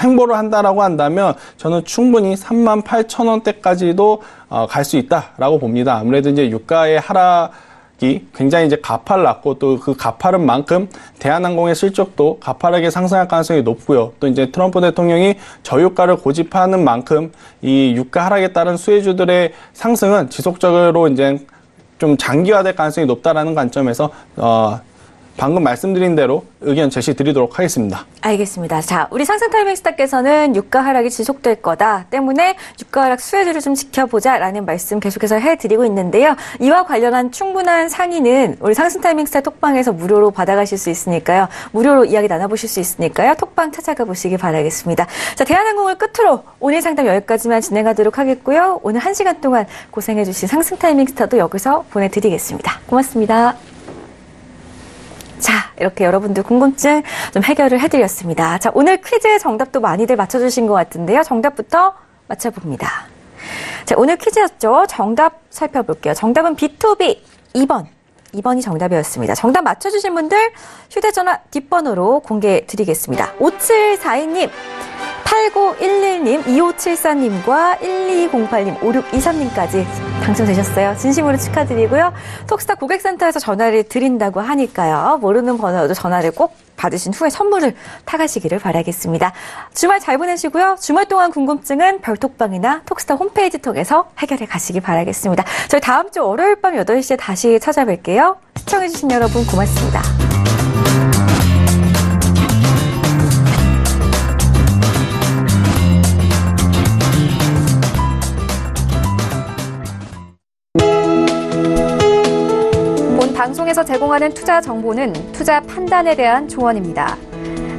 횡보를 한다라고 한다면 저는 충분히 38,000원대까지도 갈 수 있다라고 봅니다. 아무래도 이제 유가의 하락 굉장히 이제 가팔랐고 또 그 가파른 만큼 대한항공의 실적도 가파르게 상승할 가능성이 높고요. 또 이제 트럼프 대통령이 저유가를 고집하는 만큼 이 유가 하락에 따른 수혜주들의 상승은 지속적으로 이제 좀 장기화될 가능성이 높다라는 관점에서 방금 말씀드린 대로 의견 제시 드리도록 하겠습니다. 알겠습니다. 자, 우리 상승 타이밍 스타께서는 유가 하락이 지속될 거다 때문에 유가 하락 수혜주를 좀 지켜보자라는 말씀 계속해서 해드리고 있는데요. 이와 관련한 충분한 상의는 우리 상승 타이밍 스타 톡방에서 무료로 받아가실 수 있으니까요. 무료로 이야기 나눠보실 수 있으니까요. 톡방 찾아가 보시기 바라겠습니다. 자, 대한항공을 끝으로 오늘 상담 여기까지만 진행하도록 하겠고요. 오늘 1시간 동안 고생해주신 상승 타이밍 스타도 여기서 보내드리겠습니다. 고맙습니다. 자, 이렇게 여러분들 궁금증 좀 해결을 해드렸습니다. 자, 오늘 퀴즈 정답도 많이들 맞춰주신 것 같은데요. 정답부터 맞춰봅니다. 자, 오늘 퀴즈였죠. 정답 살펴볼게요. 정답은 B2B 2번. 2번이 정답이었습니다. 정답 맞춰주신 분들 휴대전화 뒷번호로 공개해 드리겠습니다. 5742님, 8911님, 2574님과 1208님, 5623님까지 당첨되셨어요. 진심으로 축하드리고요. 톡스타 고객센터에서 전화를 드린다고 하니까요. 모르는 번호도 전화를 꼭 받으신 후에 선물을 타가시기를 바라겠습니다. 주말 잘 보내시고요. 주말 동안 궁금증은 별톡방이나 톡스타 홈페이지 통해서 해결해 가시기 바라겠습니다. 저희 다음 주 월요일 밤 8시에 다시 찾아뵐게요. 시청해주신 여러분 고맙습니다. 방송에서 제공하는 투자 정보는 투자 판단에 대한 조언입니다.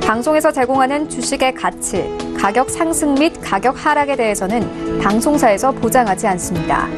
방송에서 제공하는 주식의 가치, 가격 상승 및 가격 하락에 대해서는 방송사에서 보장하지 않습니다.